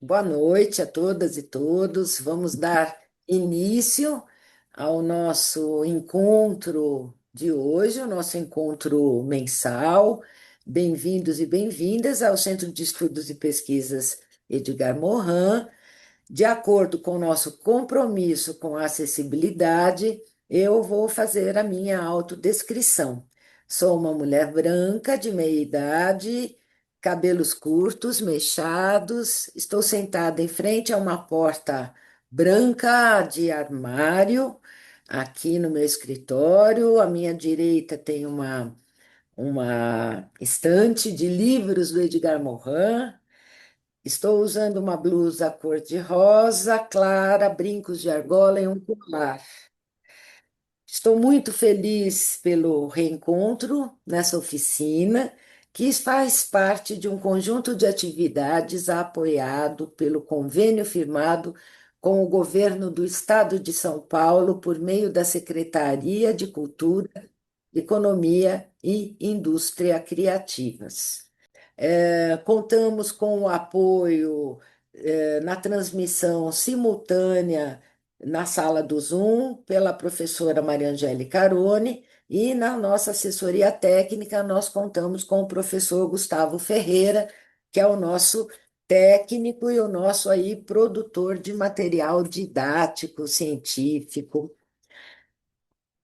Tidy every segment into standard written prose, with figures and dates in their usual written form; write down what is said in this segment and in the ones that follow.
Boa noite a todas e todos. Vamos dar início ao nosso encontro de hoje, o nosso encontro mensal. Bem-vindos e bem-vindas ao Centro de Estudos e Pesquisas Edgar Morin. De acordo com o nosso compromisso com a acessibilidade, eu vou fazer a minha autodescrição. Sou uma mulher branca de meia idade, cabelos curtos, meixados, estou sentada em frente a uma porta branca de armário, aqui no meu escritório. À minha direita tem uma estante de livros do Edgar Morin. Estou usando uma blusa cor-de-rosa, clara, brincos de argola e um colar. Estou muito feliz pelo reencontro nessa oficina, que faz parte de um conjunto de atividades apoiado pelo convênio firmado com o governo do Estado de São Paulo por meio da Secretaria de Cultura, Economia e Indústria Criativas. Contamos com o apoio, na transmissão simultânea na sala do Zoom pela professora Maria Angélica Carone, e na nossa assessoria técnica nós contamos com o professor Gustavo Ferreira, que é o nosso técnico e o nosso aí produtor de material didático, científico.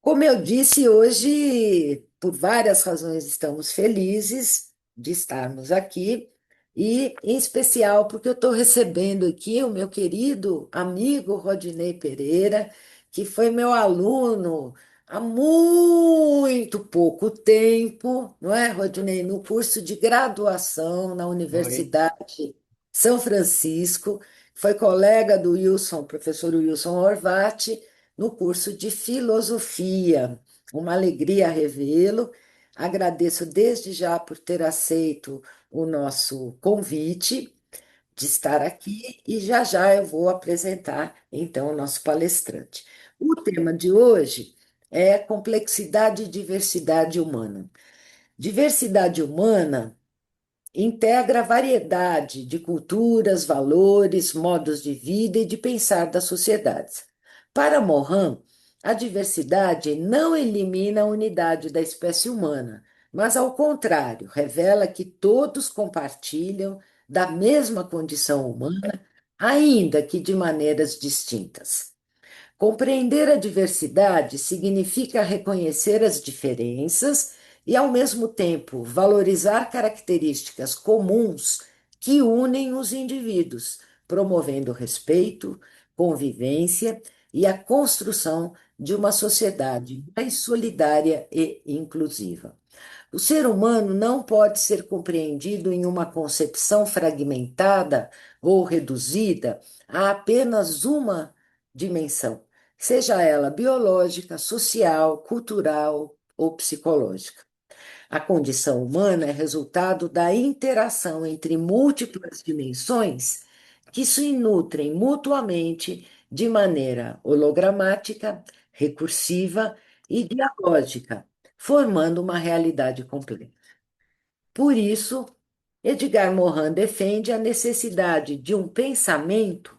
Como eu disse, hoje, por várias razões, estamos felizes de estarmos aqui, e em especial porque eu estou recebendo aqui o meu querido amigo Rodinei Pereira, que foi meu aluno há muito pouco tempo, não é, Rodinei? No curso de graduação na Oi. Universidade São Francisco, foi colega do Wilson, professor Wilson Orvati, no curso de filosofia. Uma alegria revê-lo. Agradeço desde já por ter aceito o nosso convite de estar aqui, e já já eu vou apresentar então o nosso palestrante. O tema de hoje é complexidade e diversidade humana. Diversidade humana integra a variedade de culturas, valores, modos de vida e de pensar das sociedades. Para Morin, a diversidade não elimina a unidade da espécie humana, mas, ao contrário, revela que todos compartilham da mesma condição humana, ainda que de maneiras distintas. Compreender a diversidade significa reconhecer as diferenças e, ao mesmo tempo, valorizar características comuns que unem os indivíduos, promovendo respeito, convivência e a construção de uma sociedade mais solidária e inclusiva. O ser humano não pode ser compreendido em uma concepção fragmentada ou reduzida a apenas uma dimensão, seja ela biológica, social, cultural ou psicológica. A condição humana é resultado da interação entre múltiplas dimensões que se nutrem mutuamente de maneira hologramática, recursiva e dialógica, formando uma realidade completa. Por isso, Edgar Morin defende a necessidade de um pensamento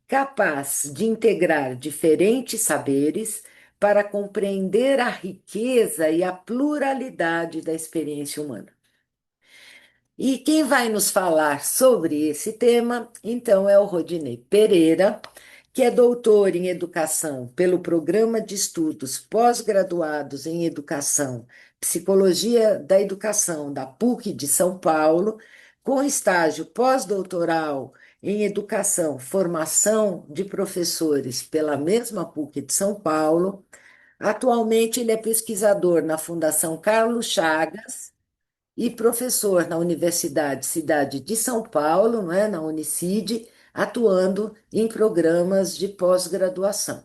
capaz de integrar diferentes saberes para compreender a riqueza e a pluralidade da experiência humana. E quem vai nos falar sobre esse tema, então, é o Rodinei Pereira, que é doutor em educação pelo Programa de Estudos Pós-Graduados em Educação, Psicologia da Educação da PUC de São Paulo, com estágio pós-doutoral em Educação, Formação de Professores pela mesma PUC de São Paulo. Atualmente, ele é pesquisador na Fundação Carlos Chagas e professor na Universidade Cidade de São Paulo, não é, na Unicid, atuando em programas de pós-graduação.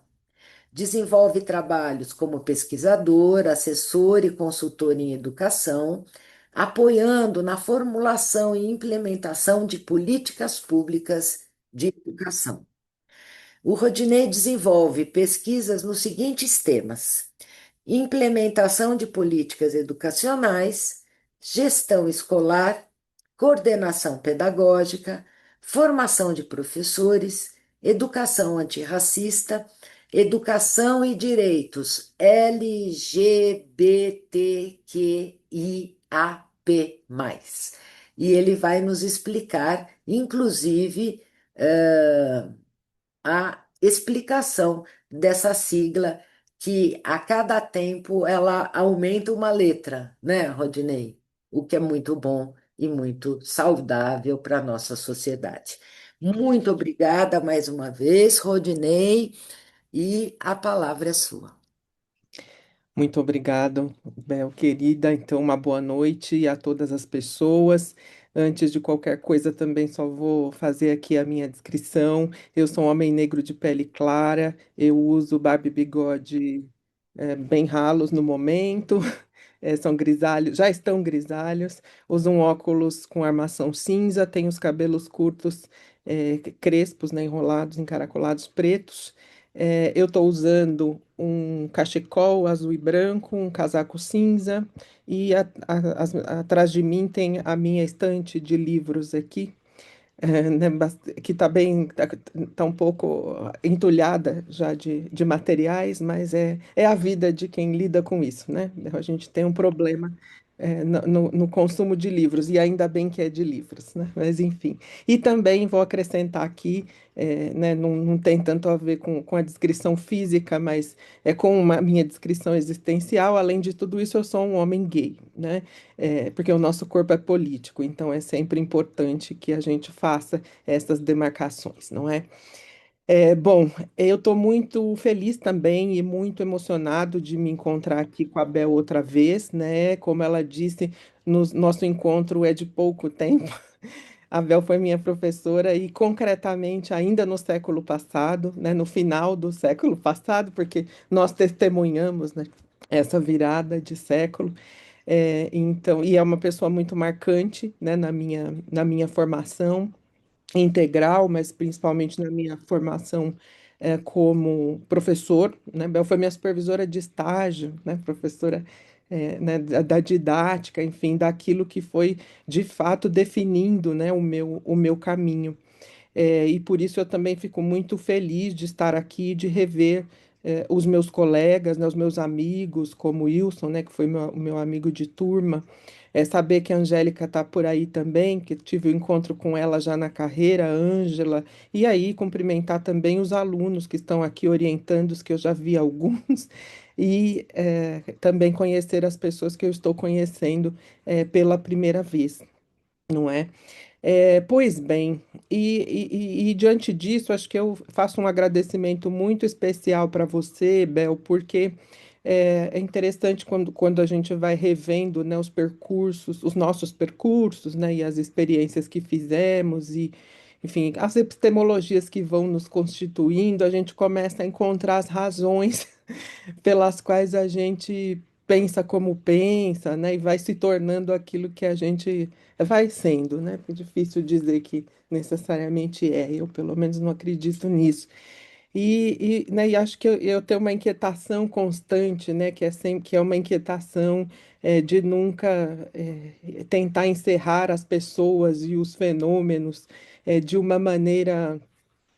Desenvolve trabalhos como pesquisador, assessor e consultor em educação, apoiando na formulação e implementação de políticas públicas de educação. O Rodinei desenvolve pesquisas nos seguintes temas: implementação de políticas educacionais, gestão escolar, coordenação pedagógica, formação de professores, educação antirracista, educação e direitos LGBTQIAP+. E ele vai nos explicar, inclusive, a explicação dessa sigla que a cada tempo ela aumenta uma letra, né, Rodinei? O que é muito bom e muito saudável para a nossa sociedade. Muito obrigada mais uma vez, Rodinei, e a palavra é sua. Muito obrigado, Bel, querida. Então, uma boa noite a todas as pessoas. Antes de qualquer coisa, também só vou fazer aqui a minha descrição. Eu sou um homem negro de pele clara, eu uso barba e bigode bem ralos no momento. São grisalhos, já estão grisalhos, usam óculos com armação cinza, têm os cabelos curtos, crespos, né, enrolados, encaracolados, pretos. Eu estou usando um cachecol azul e branco, um casaco cinza, e atrás de mim tem a minha estante de livros aqui, né, que está bem, tá um pouco entulhada já de materiais, mas é a vida de quem lida com isso, né? A gente tem um problema, no consumo de livros, e ainda bem que é de livros, né? Mas enfim. E também vou acrescentar aqui, né, não tem tanto a ver com a descrição física, mas é com a minha descrição existencial. Além de tudo isso, eu sou um homem gay, né? Porque o nosso corpo é político, então é sempre importante que a gente faça essas demarcações, não é? Bom, eu estou muito feliz também e muito emocionado de me encontrar aqui com a Bel outra vez, né? Como ela disse, nosso encontro é de pouco tempo. A Bel foi minha professora e concretamente ainda no século passado, né? No final do século passado, porque nós testemunhamos, né, essa virada de século. Então, e é uma pessoa muito marcante, né, na minha formação integral, mas principalmente na minha formação como professor, né? Bel foi minha supervisora de estágio, né, professora né, da didática, enfim, daquilo que foi de fato definindo, né, o meu caminho. E por isso eu também fico muito feliz de estar aqui, de rever os meus colegas, né, os meus amigos, como o Wilson, né, que foi o meu amigo de turma. Saber que a Angélica está por aí também, que tive o um encontro com ela já na carreira, a Ângela, e aí cumprimentar também os alunos que estão aqui orientando, os que eu já vi alguns, e também conhecer as pessoas que eu estou conhecendo pela primeira vez, não é? Pois bem, e diante disso, acho que eu faço um agradecimento muito especial para você, Bel, porque é interessante quando a gente vai revendo, né, os percursos, os nossos percursos, né, e as experiências que fizemos, e, enfim, as epistemologias que vão nos constituindo, a gente começa a encontrar as razões pelas quais a gente pensa como pensa, né? E vai se tornando aquilo que a gente vai sendo, né? É difícil dizer que necessariamente é, eu pelo menos não acredito nisso. Né, e acho que eu tenho uma inquietação constante, né? Que é sempre que é uma inquietação de nunca tentar encerrar as pessoas e os fenômenos de uma maneira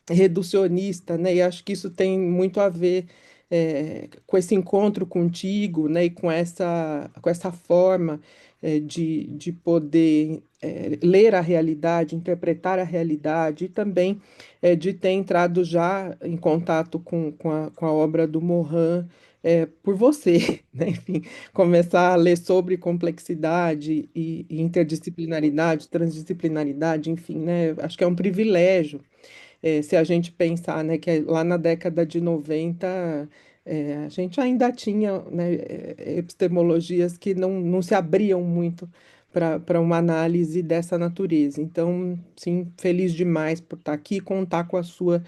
reducionista, né? E acho que isso tem muito a ver com esse encontro contigo, né? E com essa forma de poder ler a realidade, interpretar a realidade e também de ter entrado já em contato com a obra do Morin por você, né? Enfim, começar a ler sobre complexidade e interdisciplinaridade, transdisciplinaridade, enfim, né? Acho que é um privilégio se a gente pensar, né, que lá na década de 90 a gente ainda tinha, né, epistemologias que não se abriam muito para uma análise dessa natureza. Então, sim, feliz demais por estar aqui e contar com a sua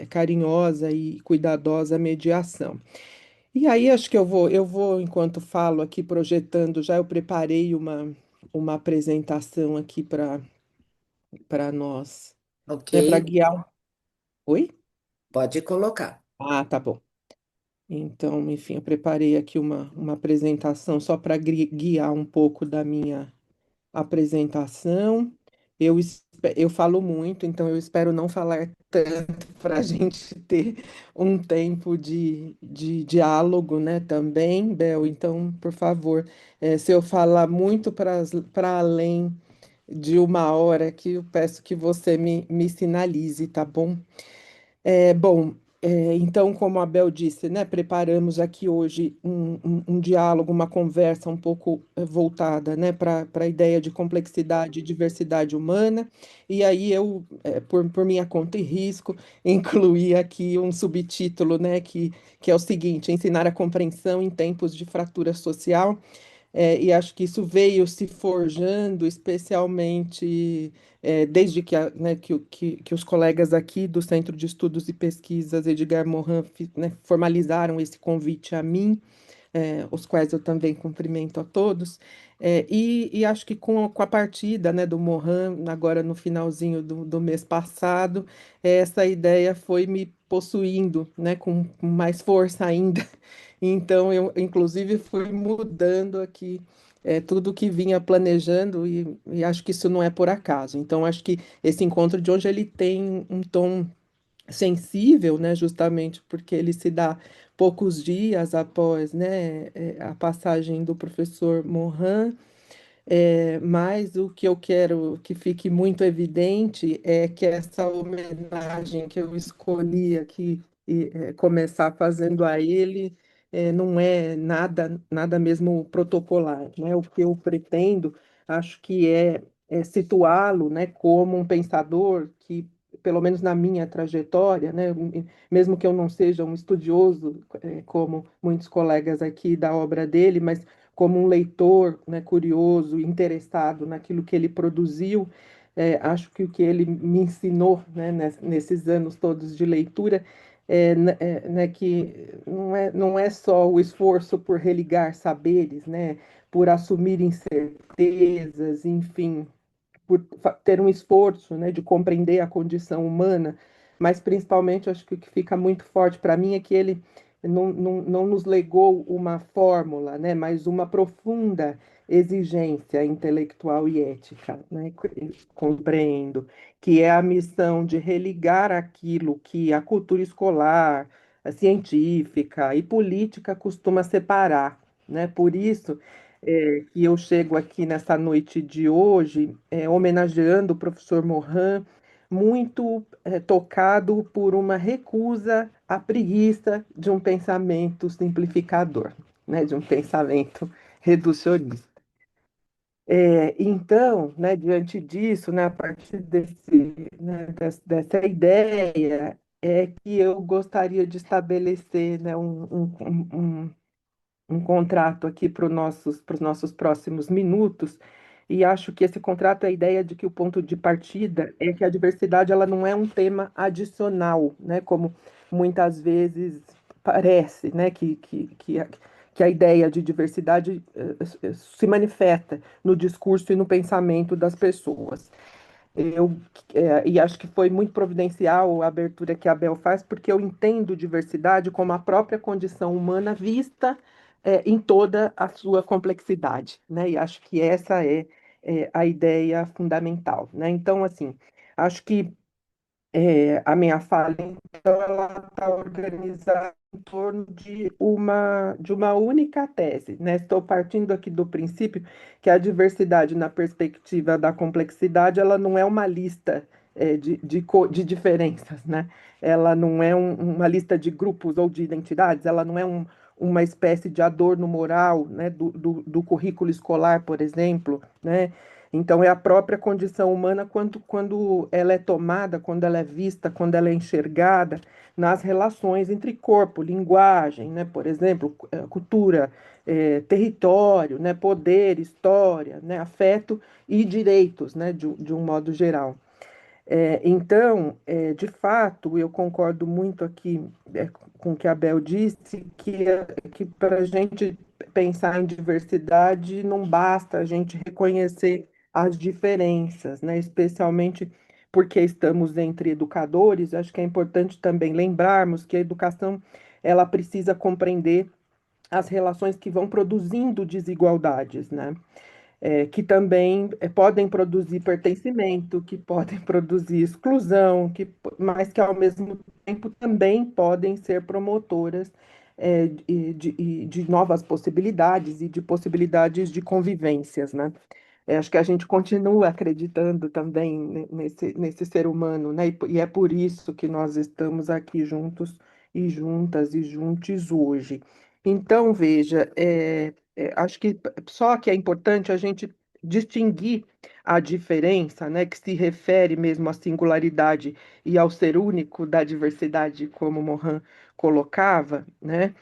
carinhosa e cuidadosa mediação. E aí, acho que eu vou, enquanto falo aqui, projetando, já eu preparei uma apresentação aqui para nós, Ok, né, para guiar. Oi? pode colocar. Ah, tá bom. Então, enfim, eu preparei aqui uma apresentação só para guiar um pouco da minha apresentação. eu falo muito, então eu espero não falar tanto para a gente ter um tempo de diálogo, né, também, Bel. Então, por favor, se eu falar muito para além de uma hora aqui, eu peço que você me sinalize, tá bom? Bom, então, como a Bel disse, né, preparamos aqui hoje um diálogo, uma conversa um pouco voltada, né, para a ideia de complexidade e diversidade humana, e aí eu, por minha conta e risco, incluí aqui um subtítulo, né, que é o seguinte: ensinar a compreensão em tempos de fratura social. E acho que isso veio se forjando, especialmente desde que, né, que os colegas aqui do Centro de Estudos e Pesquisas Edgar Morin, né, formalizaram esse convite a mim, os quais eu também cumprimento a todos. E acho que com a partida, né, do Morin, agora no finalzinho do mês passado, essa ideia foi me possuindo, né, com mais força ainda. Então, eu, inclusive, fui mudando aqui tudo que vinha planejando e acho que isso não é por acaso. Então, acho que esse encontro de hoje ele tem um tom sensível, né, justamente porque ele se dá poucos dias após, né, a passagem do professor Morin. Mas o que eu quero que fique muito evidente é que essa homenagem que eu escolhi aqui começar fazendo a ele não é nada mesmo protocolar, né? O que eu pretendo, acho que é situá-lo, né, como um pensador que, pelo menos na minha trajetória, né, mesmo que eu não seja um estudioso, como muitos colegas aqui da obra dele, mas como um leitor, né, curioso, interessado naquilo que ele produziu, acho que o que ele me ensinou, né, nesses anos todos de leitura né, que não é só o esforço por religar saberes, né, por assumir incertezas, enfim, por ter um esforço, né, de compreender a condição humana, mas principalmente acho que o que fica muito forte para mim é que ele não nos legou uma fórmula, né, mas uma profunda exigência intelectual e ética, né, compreendo, que é a missão de religar aquilo que a cultura escolar, a científica e política costuma separar, né, por isso que eu chego aqui nessa noite de hoje, homenageando o professor Morin, muito tocado por uma recusa à preguiça de um pensamento simplificador, né, de um pensamento reducionista. Então, né, diante disso, né, a partir né, dessa ideia, é que eu gostaria de estabelecer, né, um contrato aqui para os nossos próximos minutos, e acho que esse contrato é a ideia de que o ponto de partida é que a diversidade ela não é um tema adicional, né, como muitas vezes parece, né, que a ideia de diversidade se manifesta no discurso e no pensamento das pessoas. Eu, e acho que foi muito providencial a abertura que a Bel faz, porque eu entendo diversidade como a própria condição humana vista, em toda a sua complexidade, né? E acho que essa é a ideia fundamental, né? Então, assim, acho que a minha fala, então, ela está organizada em torno de uma única tese, né? Estou partindo aqui do princípio que a diversidade, na perspectiva da complexidade, ela não é uma lista de diferenças, né? Ela não é uma lista de grupos ou de identidades, ela não é uma espécie de adorno moral, né? Do currículo escolar, por exemplo, né? Então, é a própria condição humana quando ela é tomada, quando ela é vista, quando ela é enxergada nas relações entre corpo, linguagem, né? Por exemplo, cultura, território, né? Poder, história, né? Afeto e direitos, né? De um modo geral. Então, de fato, eu concordo muito aqui com o que a Bel disse, que para a gente pensar em diversidade não basta a gente reconhecer as diferenças, né? Especialmente porque estamos entre educadores, acho que é importante também lembrarmos que a educação ela precisa compreender as relações que vão produzindo desigualdades, né? que também podem produzir pertencimento, que podem produzir exclusão, mas que ao mesmo tempo também podem ser promotoras de novas possibilidades e de possibilidades de convivências, né? Acho que a gente continua acreditando também nesse ser humano, né? E é por isso que nós estamos aqui juntos e juntas e juntos hoje. Então, veja, acho que só que é importante a gente distinguir a diferença, né, que se refere mesmo à singularidade e ao ser único da diversidade, como Morin colocava, né?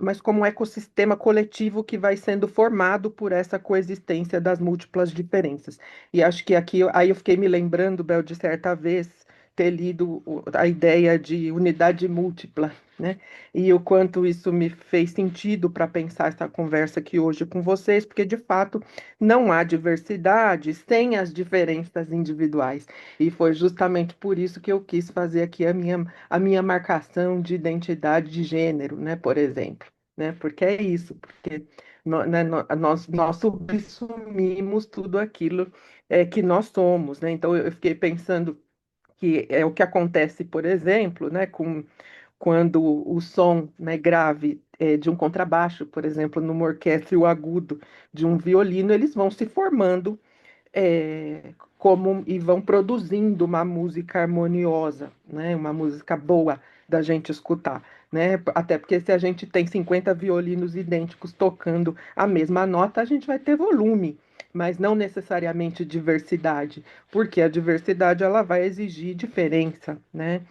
Mas como um ecossistema coletivo que vai sendo formado por essa coexistência das múltiplas diferenças. E acho que aqui, aí eu fiquei me lembrando, Bel, de certa vez ter lido a ideia de unidade múltipla, né? E o quanto isso me fez sentido para pensar essa conversa aqui hoje com vocês, porque de fato não há diversidade sem as diferenças individuais. E foi justamente por isso que eu quis fazer aqui a minha marcação de identidade de gênero, né, por exemplo, né, porque é isso, porque nós subsumimos tudo aquilo que nós somos, né, então eu fiquei pensando que é o que acontece, por exemplo, né, quando o som, né, grave de um contrabaixo, por exemplo, numa orquestra e o agudo de um violino, eles vão se formando e vão produzindo uma música harmoniosa, né? Uma música boa da gente escutar, né? Até porque se a gente tem 50 violinos idênticos tocando a mesma nota, a gente vai ter volume, mas não necessariamente diversidade, porque a diversidade ela vai exigir diferença, né?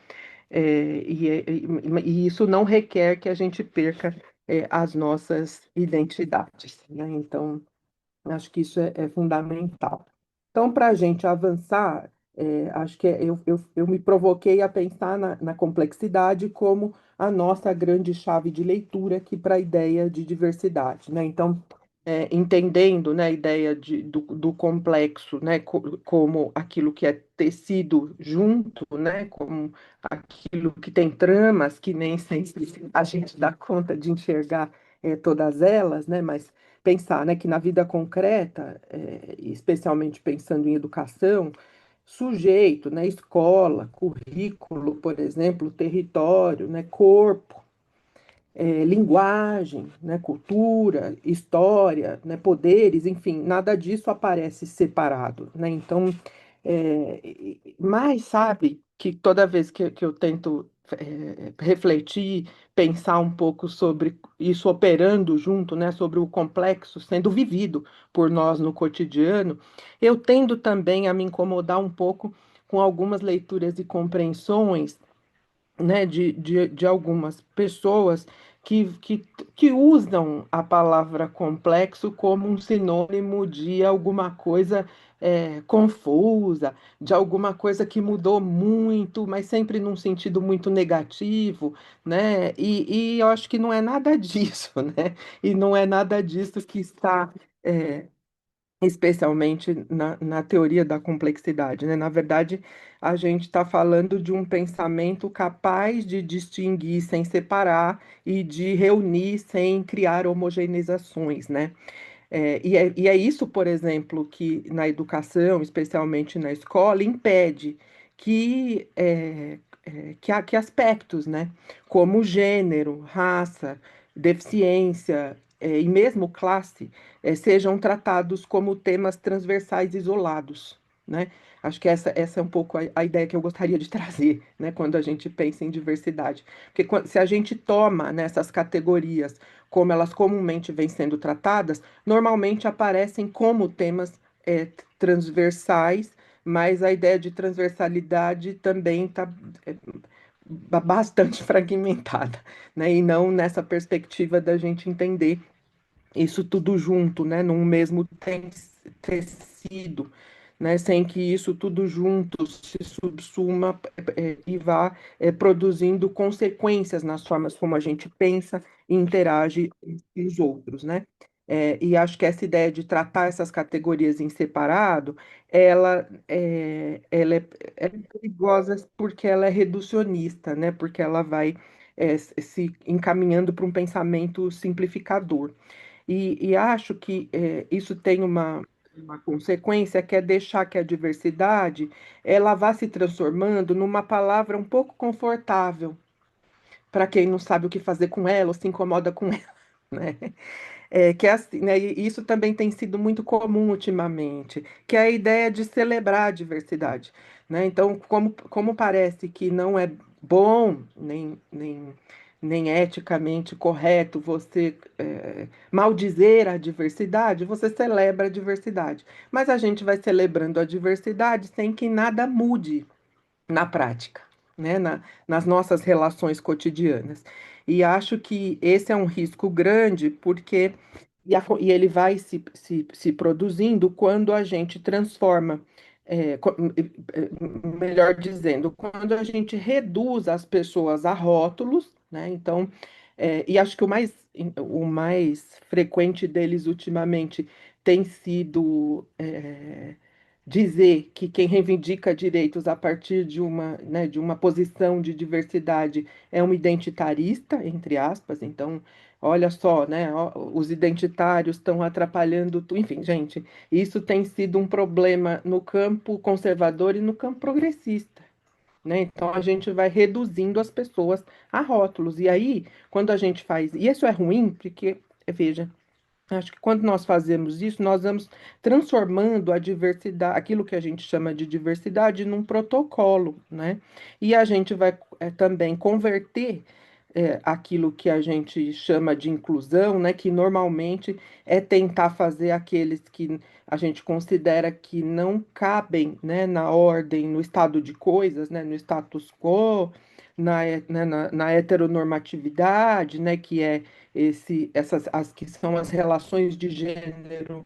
E isso não requer que a gente perca as nossas identidades, né? Então, acho que isso é fundamental. Então, para a gente avançar, acho que eu me provoquei a pensar na complexidade como a nossa grande chave de leitura aqui para a ideia de diversidade, né? Então, entendendo, né, a ideia do complexo, né, como aquilo que é tecido junto, né, como aquilo que tem tramas que nem sempre a gente dá conta de enxergar todas elas, né, mas pensar, né, que na vida concreta, especialmente pensando em educação, sujeito, né, escola, currículo, por exemplo, território, né, corpo, linguagem, né, cultura, história, né, poderes, enfim, nada disso aparece separado, né? Então, mas sabe que toda vez que eu tento refletir, pensar um pouco sobre isso operando junto, né, sobre o complexo sendo vivido por nós no cotidiano, eu tendo também a me incomodar um pouco com algumas leituras e compreensões, né, de algumas pessoas que usam a palavra complexo como um sinônimo de alguma coisa confusa, de alguma coisa que mudou muito, mas sempre num sentido muito negativo, né? E eu acho que não é nada disso, né? E não é nada disso que está especialmente na teoria da complexidade, né? Na verdade, a gente está falando de um pensamento capaz de distinguir sem separar e de reunir sem criar homogeneizações, né? E é isso, por exemplo, que na educação, especialmente na escola, impede que aspectos, né, como gênero, raça, deficiência, e mesmo classe, sejam tratados como temas transversais isolados, né? Acho que essa é um pouco a ideia que eu gostaria de trazer, né, quando a gente pensa em diversidade. Porque se a gente toma nessas categorias como elas comumente vêm sendo tratadas, normalmente aparecem como temas transversais, mas a ideia de transversalidade também está bastante fragmentada, né? E não nessa perspectiva da gente entender isso tudo junto, né, num mesmo tecido, né, sem que isso tudo junto se subsuma e vá produzindo consequências nas formas como a gente pensa e interage com os outros, né? E acho que essa ideia de tratar essas categorias em separado, ela é perigosa porque ela é reducionista, né? Porque ela vai se encaminhando para um pensamento simplificador. E acho que isso tem uma consequência que é deixar que a diversidade ela vá se transformando numa palavra um pouco confortável para quem não sabe o que fazer com ela ou se incomoda com ela, né? Que é assim, né? E isso também tem sido muito comum ultimamente, que é a ideia de celebrar a diversidade, né? Então, como parece que não é bom, nem eticamente correto você maldizer a diversidade, você celebra a diversidade. Mas a gente vai celebrando a diversidade sem que nada mude na prática, né, nas nossas relações cotidianas. E acho que esse é um risco grande, porque e ele vai se produzindo quando a gente transforma, melhor dizendo, quando a gente reduz as pessoas a rótulos, né? Então, e acho que o mais frequente deles ultimamente tem sido dizer que quem reivindica direitos a partir de uma posição de diversidade é um identitarista, entre aspas. Então, olha só, né? Os identitários estão atrapalhando tudo. Enfim, gente, isso tem sido um problema no campo conservador e no campo progressista. Né? Então a gente vai reduzindo as pessoas a rótulos. E aí, quando a gente faz. E isso é ruim, porque, veja, acho que quando nós fazemos isso, nós vamos transformando a diversidade, aquilo que a gente chama de diversidade, num protocolo, né? E a gente vai também converter aquilo que a gente chama de inclusão, né? Que normalmente é tentar fazer aqueles que a gente considera que não cabem, né? Na ordem, no estado de coisas, né? No status quo, na heteronormatividade, né? Que é as que são as relações de gênero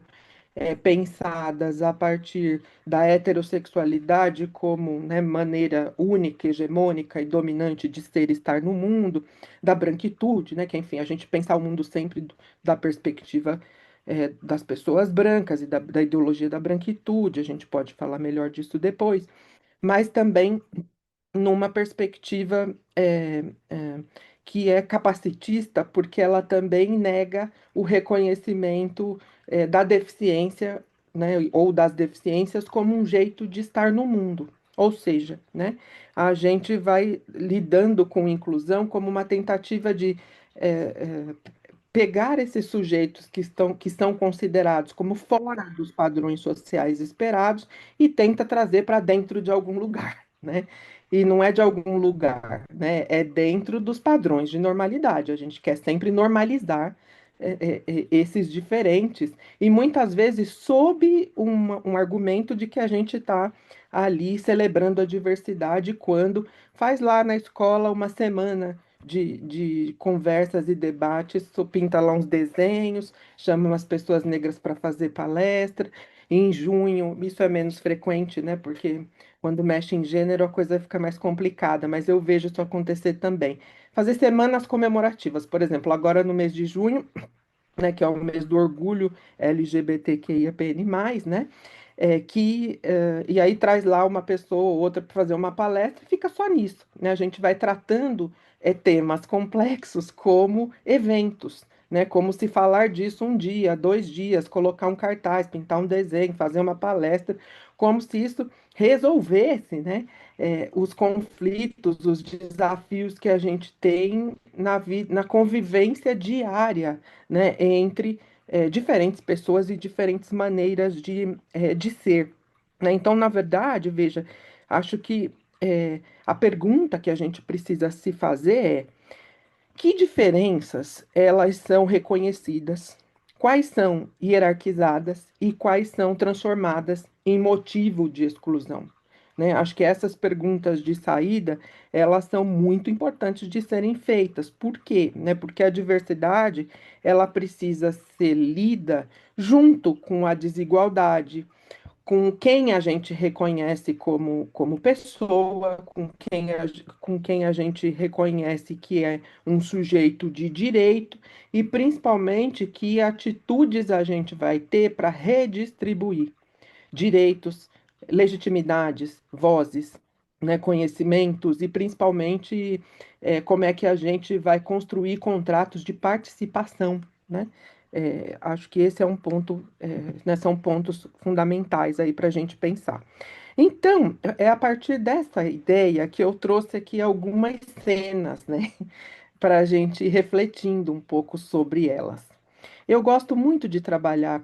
pensadas a partir da heterossexualidade como, né, maneira única, hegemônica e dominante de ser e estar no mundo, da branquitude, né, que enfim, a gente pensa o mundo sempre da perspectiva das pessoas brancas e da ideologia da branquitude, a gente pode falar melhor disso depois, mas também numa perspectiva que é capacitista, porque ela também nega o reconhecimento da deficiência, né, ou das deficiências como um jeito de estar no mundo. Ou seja, né, a gente vai lidando com inclusão como uma tentativa de pegar esses sujeitos que são considerados como fora dos padrões sociais esperados e tenta trazer para dentro de algum lugar, né? E não é de algum lugar, né? É dentro dos padrões de normalidade. A gente quer sempre normalizar esses diferentes e muitas vezes sob um argumento de que a gente está ali celebrando a diversidade quando faz lá na escola uma semana de conversas e debates, pinta lá uns desenhos, chama umas pessoas negras para fazer palestra. Em junho, isso é menos frequente, né? Porque quando mexe em gênero a coisa fica mais complicada, mas eu vejo isso acontecer também. Fazer semanas comemorativas, por exemplo, agora no mês de junho, né, que é o mês do orgulho LGBTQIAPN+, né, e aí traz lá uma pessoa ou outra para fazer uma palestra e fica só nisso, né, a gente vai tratando temas complexos como eventos, né, como se falar disso um dia, 2 dias, colocar um cartaz, pintar um desenho, fazer uma palestra, como se isso resolvesse, né, os conflitos, os desafios que a gente tem na convivência diária, né, entre diferentes pessoas e diferentes maneiras de ser. Né? Então, na verdade, veja, acho que a pergunta que a gente precisa se fazer é que diferenças elas são reconhecidas, quais são hierarquizadas e quais são transformadas em motivo de exclusão. Né? Acho que essas perguntas de saída, elas são muito importantes de serem feitas. Por quê? Né? Porque a diversidade, ela precisa ser lida junto com a desigualdade, com quem a gente reconhece como pessoa, com quem a gente reconhece que é um sujeito de direito e principalmente que atitudes a gente vai ter para redistribuir direitos, legitimidades, vozes, né, conhecimentos e principalmente como é que a gente vai construir contratos de participação, né? Acho que esse é um ponto, né, são pontos fundamentais aí para a gente pensar. Então, é a partir dessa ideia que eu trouxe aqui algumas cenas, né, para a gente ir refletindo um pouco sobre elas. Eu gosto muito de trabalhar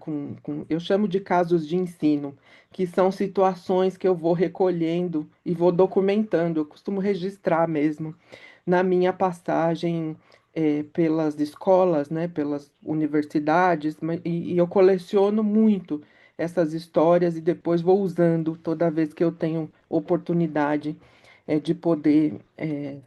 eu chamo de casos de ensino, que são situações que eu vou recolhendo e vou documentando. Eu costumo registrar mesmo na minha passagem pelas escolas, né, pelas universidades, e eu coleciono muito essas histórias e depois vou usando toda vez que eu tenho oportunidade de poder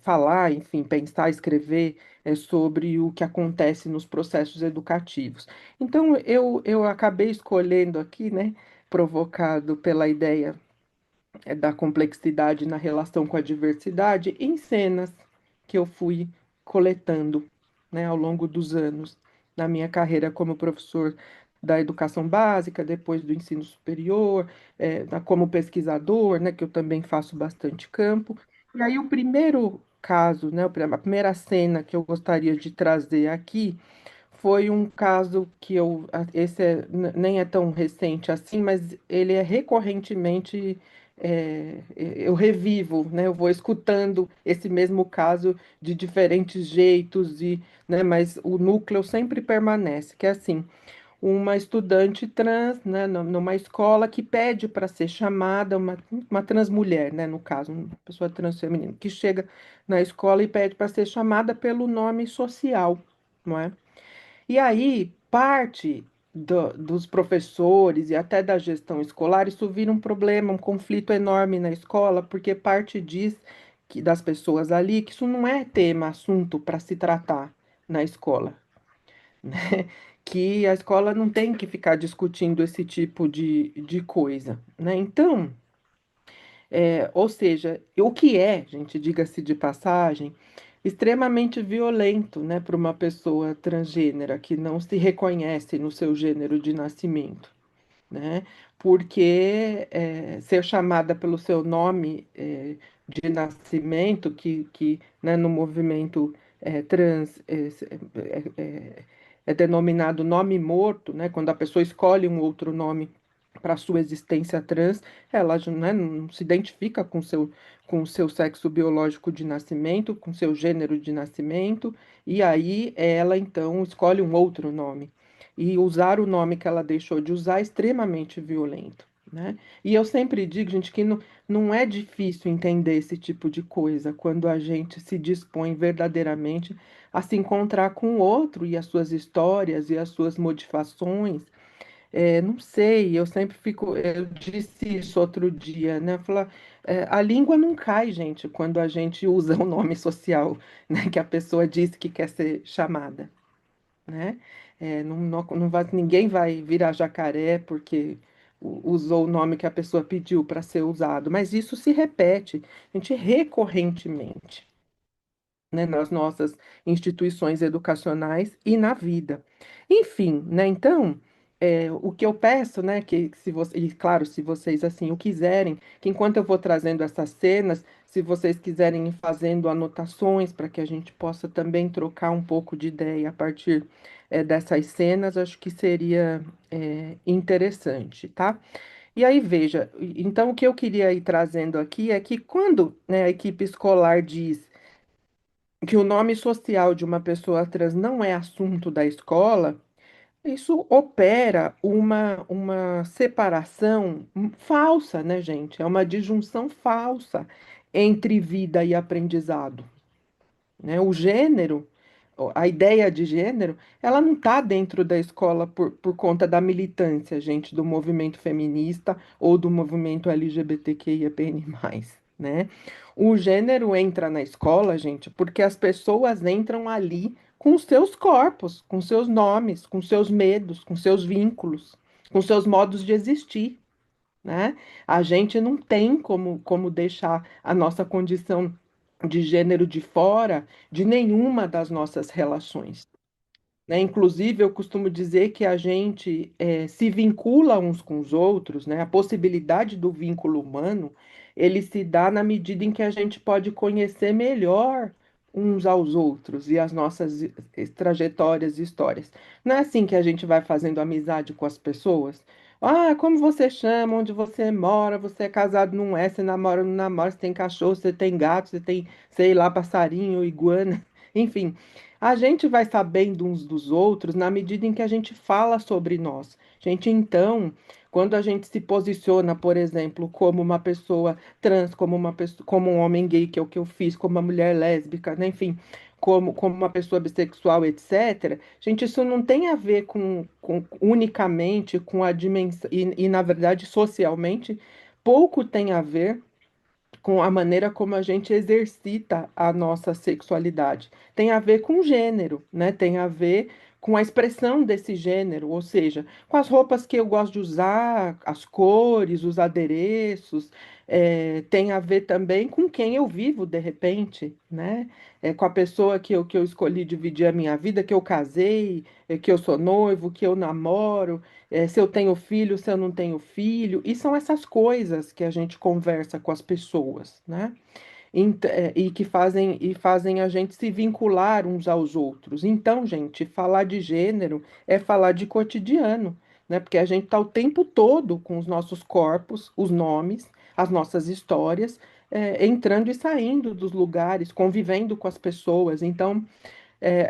falar, enfim, pensar, escrever sobre o que acontece nos processos educativos. Então, eu acabei escolhendo aqui, né, provocado pela ideia da complexidade na relação com a diversidade, em cenas que eu fui coletando, né, ao longo dos anos, na minha carreira como professor da educação básica, depois do ensino superior, como pesquisador, né, que eu também faço bastante campo. E aí, o primeiro caso, né, a primeira cena que eu gostaria de trazer aqui foi um caso que esse nem é tão recente assim, mas ele é recorrentemente, eu revivo, né? Eu vou escutando esse mesmo caso de diferentes jeitos né? Mas o núcleo sempre permanece, que é assim, uma estudante trans, né? Numa escola que pede para ser chamada, uma trans mulher, né? No caso, uma pessoa trans feminina, que chega na escola e pede para ser chamada pelo nome social, não é? E aí, parte dos professores e até da gestão escolar, isso vira um problema, um conflito enorme na escola, porque parte diz que das pessoas ali que isso não é tema, assunto para se tratar na escola, né? Que a escola não tem que ficar discutindo esse tipo de coisa, né? Então, ou seja, o que é, gente, diga-se de passagem, extremamente violento, né, para uma pessoa transgênera que não se reconhece no seu gênero de nascimento, né? Porque ser chamada pelo seu nome de nascimento, né, no movimento trans é denominado nome morto, né? Quando a pessoa escolhe um outro nome para sua existência trans, ela já, né, não se identifica com o seu sexo biológico de nascimento, com seu gênero de nascimento, e aí ela então escolhe um outro nome. E usar o nome que ela deixou de usar é extremamente violento, né? E eu sempre digo, gente, que não é difícil entender esse tipo de coisa quando a gente se dispõe verdadeiramente a se encontrar com o outro e as suas histórias e as suas modificações. Não sei, eu sempre fico. Eu disse isso outro dia, né? Falar, a língua não cai, gente, quando a gente usa o nome social, né, que a pessoa disse que quer ser chamada, né? Ninguém vai virar jacaré porque usou o nome que a pessoa pediu para ser usado, mas isso se repete, gente, recorrentemente, né, nas nossas instituições educacionais e na vida. Enfim, né, então, o que eu peço, né, que se você, e claro, se vocês assim o quiserem, que enquanto eu vou trazendo essas cenas, se vocês quiserem ir fazendo anotações para que a gente possa também trocar um pouco de ideia a partir, dessas cenas, acho que seria, interessante, tá? E aí, veja, então o que eu queria ir trazendo aqui é que quando, né, a equipe escolar diz que o nome social de uma pessoa trans não é assunto da escola, isso opera uma separação falsa, né, gente? É uma disjunção falsa entre vida e aprendizado, né? O gênero, a ideia de gênero, ela não está dentro da escola por conta da militância, gente, do movimento feminista ou do movimento LGBTQIAPN+, né? O gênero entra na escola, gente, porque as pessoas entram ali com os seus corpos, com seus nomes, com seus medos, com seus vínculos, com seus modos de existir, né? A gente não tem como deixar a nossa condição de gênero de fora de nenhuma das nossas relações, né? Inclusive, eu costumo dizer que a gente se vincula uns com os outros, né? A possibilidade do vínculo humano, ele se dá na medida em que a gente pode conhecer melhor uns aos outros e as nossas trajetórias e histórias. Não é assim que a gente vai fazendo amizade com as pessoas? Ah, como você chama, onde você mora, você é casado, não é, você namora, não namora, você tem cachorro, você tem gato, você tem, sei lá, passarinho, iguana, enfim. A gente vai sabendo uns dos outros na medida em que a gente fala sobre nós. Gente, então, quando a gente se posiciona, por exemplo, como uma pessoa trans, como uma pessoa, como um homem gay, que é o que eu fiz, como uma mulher lésbica, né? Enfim, como uma pessoa bissexual, etc. Gente, isso não tem a ver com unicamente com a dimensão, na verdade, socialmente, pouco tem a ver com a maneira como a gente exercita a nossa sexualidade. Tem a ver com gênero, né? Tem a ver com a expressão desse gênero, ou seja, com as roupas que eu gosto de usar, as cores, os adereços, tem a ver também com quem eu vivo de repente, né? Com a pessoa que eu escolhi dividir a minha vida, que eu casei, que eu sou noivo, que eu namoro, se eu tenho filho, se eu não tenho filho, e são essas coisas que a gente conversa com as pessoas, né? E que fazem a gente se vincular uns aos outros. Então, gente, falar de gênero é falar de cotidiano, né? Porque a gente está o tempo todo com os nossos corpos, os nomes, as nossas histórias, entrando e saindo dos lugares, convivendo com as pessoas. Então,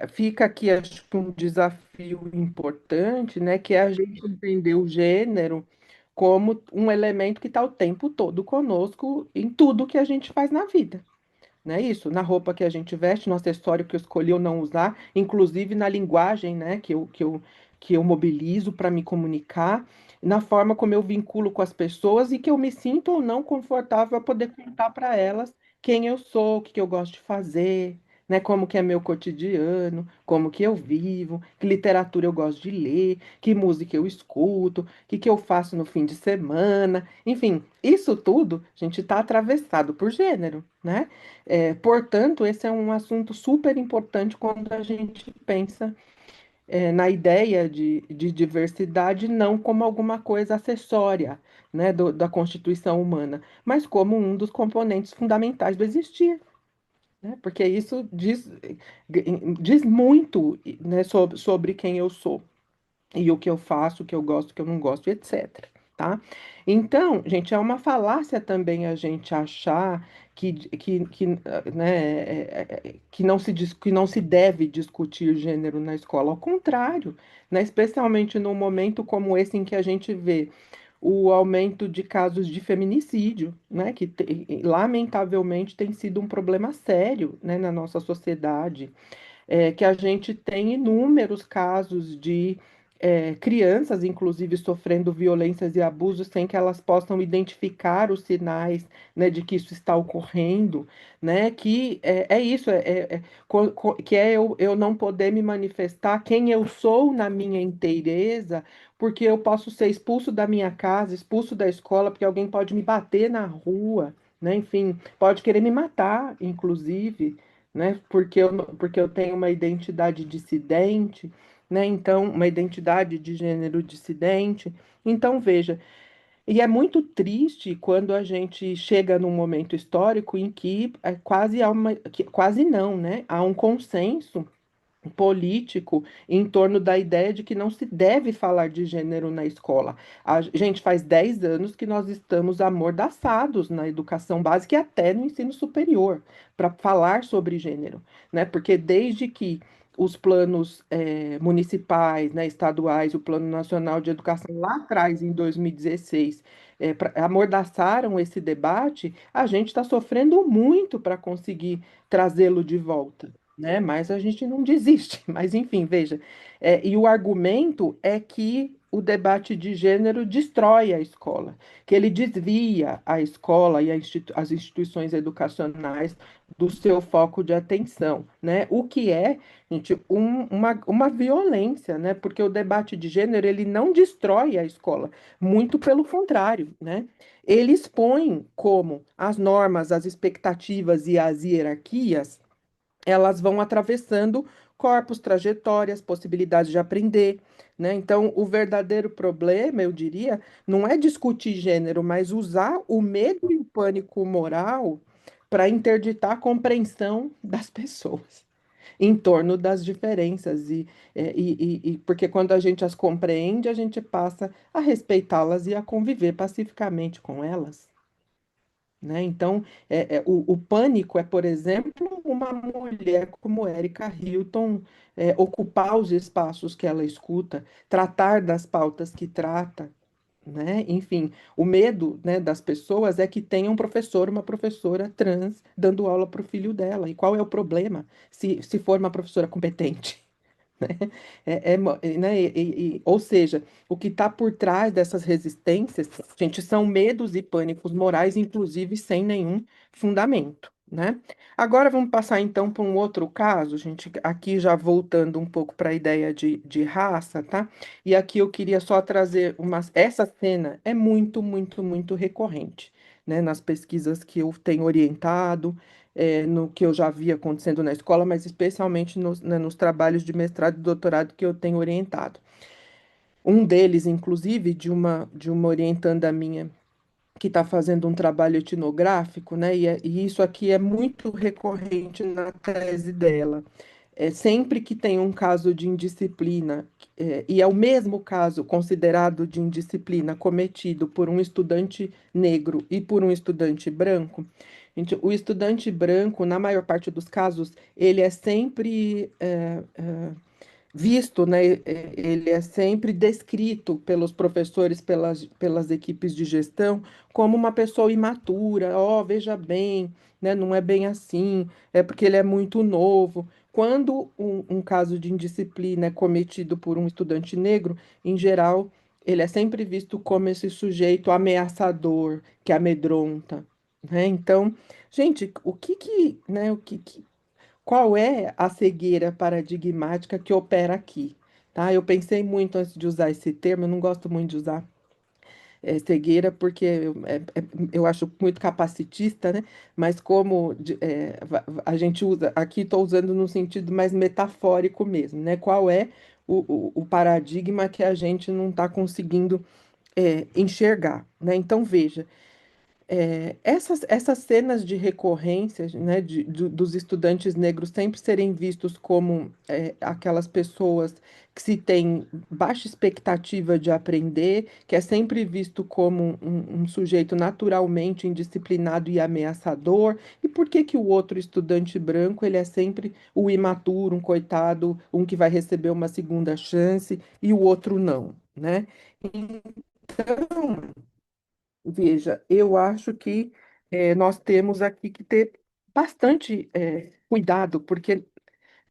fica aqui, acho que um desafio importante, né, que é a gente entender o gênero como um elemento que está o tempo todo conosco em tudo que a gente faz na vida. Não é isso? Na roupa que a gente veste, no acessório que eu escolhi ou não usar, inclusive na linguagem, né, que eu mobilizo para me comunicar, na forma como eu vinculo com as pessoas e que eu me sinto ou não confortável a poder contar para elas quem eu sou, o que que eu gosto de fazer, né, como que é meu cotidiano, como que eu vivo, que literatura eu gosto de ler, que música eu escuto, o que que eu faço no fim de semana, enfim, isso tudo, a gente está atravessado por gênero, né? Portanto, esse é um assunto super importante quando a gente pensa, na ideia de diversidade, não como alguma coisa acessória, né, da constituição humana, mas como um dos componentes fundamentais do existir, né? Porque isso diz muito, né, sobre quem eu sou e o que eu faço, o que eu gosto, o que eu não gosto, etc. Tá? Então, gente, é uma falácia também a gente achar né, que não se deve discutir gênero na escola. Ao contrário, né, especialmente num momento como esse em que a gente vê o aumento de casos de feminicídio, né, lamentavelmente tem sido um problema sério, né, na nossa sociedade, que a gente tem inúmeros casos de crianças, inclusive, sofrendo violências e abusos sem que elas possam identificar os sinais, né, de que isso está ocorrendo, né? Que é isso, que é eu não poder me manifestar quem eu sou na minha inteireza, porque eu posso ser expulso da minha casa, expulso da escola, porque alguém pode me bater na rua, né? Enfim, pode querer me matar, inclusive, né? Porque eu tenho uma identidade dissidente, né? Então, uma identidade de gênero dissidente. Então, veja, e é muito triste quando a gente chega num momento histórico em que quase não, né? Há um consenso político em torno da ideia de que não se deve falar de gênero na escola. A gente faz 10 anos que nós estamos amordaçados na educação básica e até no ensino superior para falar sobre gênero, né? Porque desde que os planos municipais, né, estaduais, o Plano Nacional de Educação lá atrás, em 2016, amordaçaram esse debate, a gente está sofrendo muito para conseguir trazê-lo de volta, né? Mas a gente não desiste. Mas enfim, veja. E o argumento é que o debate de gênero destrói a escola, que ele desvia a escola e as instituições educacionais do seu foco de atenção, né? O que é, gente, uma violência, né? Porque o debate de gênero ele não destrói a escola, muito pelo contrário, né? Ele expõe como as normas, as expectativas e as hierarquias elas vão atravessando corpos, trajetórias, possibilidades de aprender, né? Então, o verdadeiro problema, eu diria, não é discutir gênero, mas usar o medo e o pânico moral para interditar a compreensão das pessoas em torno das diferenças porque quando a gente as compreende, a gente passa a respeitá-las e a conviver pacificamente com elas, né? Então, o pânico é, por exemplo, uma mulher como Erika Hilton ocupar os espaços que ela escuta, tratar das pautas que trata, né? Enfim, o medo, né, das pessoas é que tenha um professor, uma professora trans dando aula para o filho dela. E qual é o problema se for uma professora competente? Né? Né? Ou seja, o que está por trás dessas resistências, gente, são medos e pânicos morais, inclusive sem nenhum fundamento, né? Agora vamos passar então para um outro caso, gente, aqui já voltando um pouco para a ideia de raça, tá? E aqui eu queria só trazer uma. Essa cena é muito, muito, muito recorrente, né? Nas pesquisas que eu tenho orientado, no que eu já vi acontecendo na escola, mas especialmente nos trabalhos de mestrado e doutorado que eu tenho orientado. Um deles, inclusive, de uma orientanda minha que está fazendo um trabalho etnográfico, né? E isso aqui é muito recorrente na tese dela. Sempre que tem um caso de indisciplina, e é o mesmo caso considerado de indisciplina cometido por um estudante negro e por um estudante branco, gente, o estudante branco, na maior parte dos casos, ele é sempre visto, né? Ele é sempre descrito pelos professores, pelas equipes de gestão, como uma pessoa imatura. Ó, veja bem, né? Não é bem assim, é porque ele é muito novo. Quando um caso de indisciplina é cometido por um estudante negro, em geral, ele é sempre visto como esse sujeito ameaçador, que amedronta, né? Então, gente, né, qual é a cegueira paradigmática que opera aqui? Tá? Eu pensei muito antes de usar esse termo, eu não gosto muito de usar cegueira porque eu acho muito capacitista, né? Mas como a gente usa, aqui estou usando no sentido mais metafórico mesmo, né? Qual é o paradigma que a gente não está conseguindo enxergar, né? Então, veja. Essas cenas de recorrência, né, dos estudantes negros sempre serem vistos como aquelas pessoas que se tem baixa expectativa de aprender, que é sempre visto como um sujeito naturalmente indisciplinado e ameaçador. E por que que o outro estudante branco, ele é sempre o imaturo, um coitado, um que vai receber uma segunda chance e o outro não, né? Então, veja, eu acho que nós temos aqui que ter bastante cuidado, porque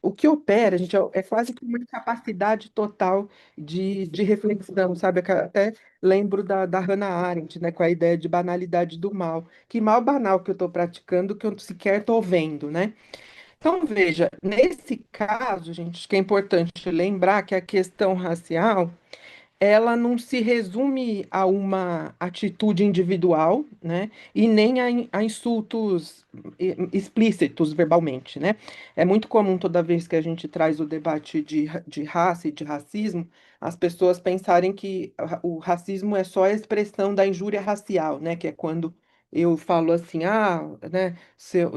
o que opera, gente, é quase que uma incapacidade total de reflexão, sabe? Até lembro da Hannah Arendt, né, com a ideia de banalidade do mal. Que mal banal que eu estou praticando que eu sequer estou vendo, né? Então, veja, nesse caso, gente, acho que é importante lembrar que a questão racial ela não se resume a uma atitude individual, né? E nem a insultos explícitos verbalmente, né? É muito comum toda vez que a gente traz o debate de raça e de racismo, as pessoas pensarem que o racismo é só a expressão da injúria racial, né? Que é quando eu falo assim, né,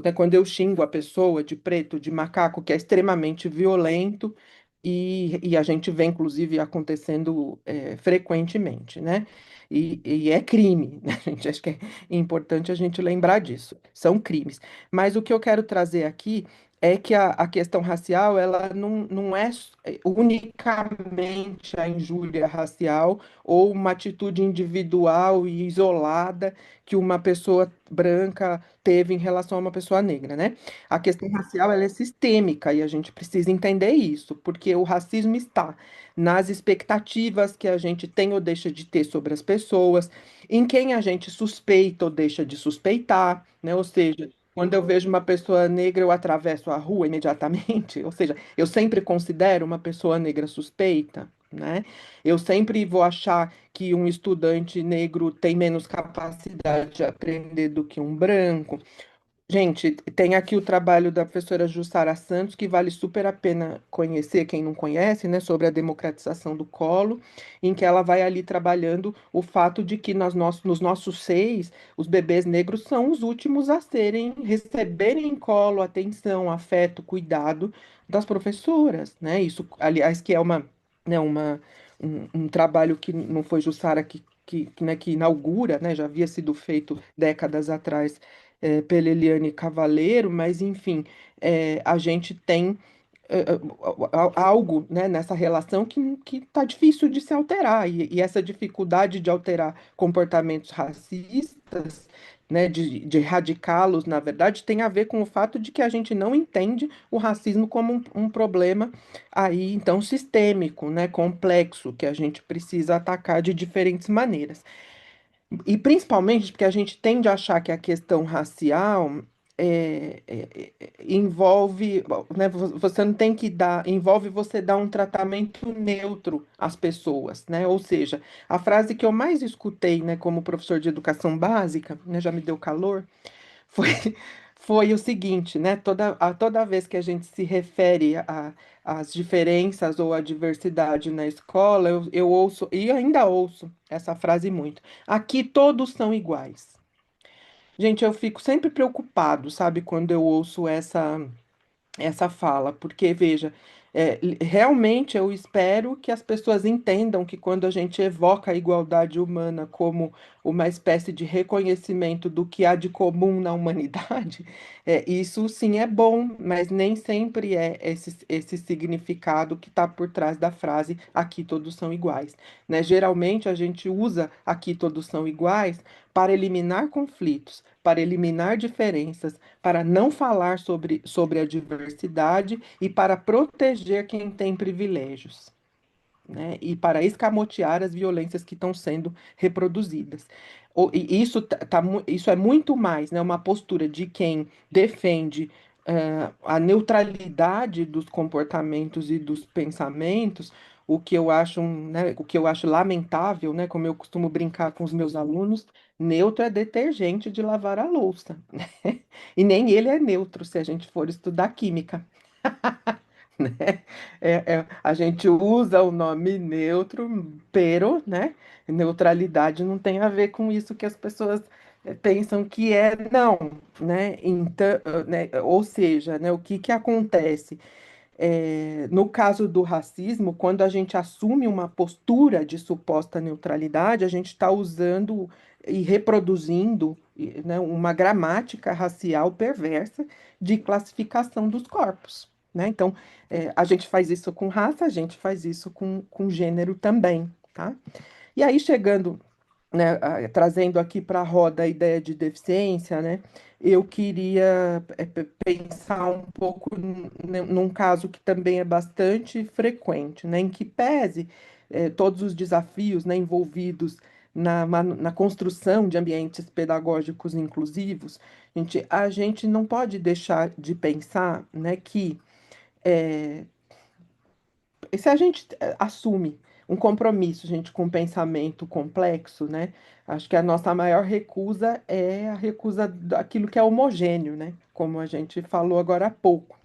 né, quando eu xingo a pessoa de preto, de macaco, que é extremamente violento, e a gente vê, inclusive, acontecendo frequentemente, né? E é crime, né, gente? Acho que é importante a gente lembrar disso. São crimes. Mas o que eu quero trazer aqui é que a questão racial, ela não é unicamente a injúria racial ou uma atitude individual e isolada que uma pessoa branca teve em relação a uma pessoa negra, né? A questão racial ela é sistêmica e a gente precisa entender isso, porque o racismo está nas expectativas que a gente tem ou deixa de ter sobre as pessoas, em quem a gente suspeita ou deixa de suspeitar, né? Ou seja, quando eu vejo uma pessoa negra, eu atravesso a rua imediatamente, ou seja, eu sempre considero uma pessoa negra suspeita, né? Eu sempre vou achar que um estudante negro tem menos capacidade de aprender do que um branco. Gente, tem aqui o trabalho da professora Jussara Santos, que vale super a pena conhecer, quem não conhece, né, sobre a democratização do colo, em que ela vai ali trabalhando o fato de que nos nossos seios, os bebês negros são os últimos a receberem em colo atenção, afeto, cuidado das professoras, né? Isso, aliás, que é um trabalho que não foi Jussara né, que inaugura, né? Já havia sido feito décadas atrás pela Eliane Cavaleiro, mas enfim, a gente tem algo, né, nessa relação que está difícil de se alterar, e essa dificuldade de alterar comportamentos racistas, né, de erradicá-los, na verdade, tem a ver com o fato de que a gente não entende o racismo como um problema aí, então, sistêmico, né, complexo, que a gente precisa atacar de diferentes maneiras. E principalmente porque a gente tende a achar que a questão racial envolve, né, você não tem que dar, envolve você dar um tratamento neutro às pessoas, né? Ou seja, a frase que eu mais escutei, né, como professor de educação básica, né, já me deu calor, foi, foi o seguinte, né? Toda vez que a gente se refere às diferenças ou à diversidade na escola, eu ouço, e ainda ouço essa frase muito. Aqui todos são iguais. Gente, eu fico sempre preocupado, sabe, quando eu ouço essa fala, porque veja, realmente eu espero que as pessoas entendam que quando a gente evoca a igualdade humana como uma espécie de reconhecimento do que há de comum na humanidade, isso sim é bom, mas nem sempre é esse significado que está por trás da frase aqui todos são iguais, né? Geralmente a gente usa aqui todos são iguais para eliminar conflitos, para eliminar diferenças, para não falar sobre a diversidade e para proteger quem tem privilégios, né? E para escamotear as violências que estão sendo reproduzidas. E isso é muito mais, né, uma postura de quem defende a neutralidade dos comportamentos e dos pensamentos, o que eu acho lamentável, né, como eu costumo brincar com os meus alunos, neutro é detergente de lavar a louça, né? E nem ele é neutro se a gente for estudar química. Né? A gente usa o nome neutro, pero, né? Neutralidade não tem a ver com isso que as pessoas pensam que é, não, né? Então, né? Ou seja, né? O que que acontece? No caso do racismo, quando a gente assume uma postura de suposta neutralidade, a gente está usando e reproduzindo, né, uma gramática racial perversa de classificação dos corpos, né? Então, a gente faz isso com raça, a gente faz isso com gênero também, tá? E aí, chegando, né, trazendo aqui para a roda a ideia de deficiência, né, eu queria pensar um pouco num caso que também é bastante frequente, né, em que pese todos os desafios, né, envolvidos na construção de ambientes pedagógicos inclusivos, a gente não pode deixar de pensar, né, que eh, se a gente assume um compromisso, gente, com um pensamento complexo, né? Acho que a nossa maior recusa é a recusa daquilo que é homogêneo, né? Como a gente falou agora há pouco.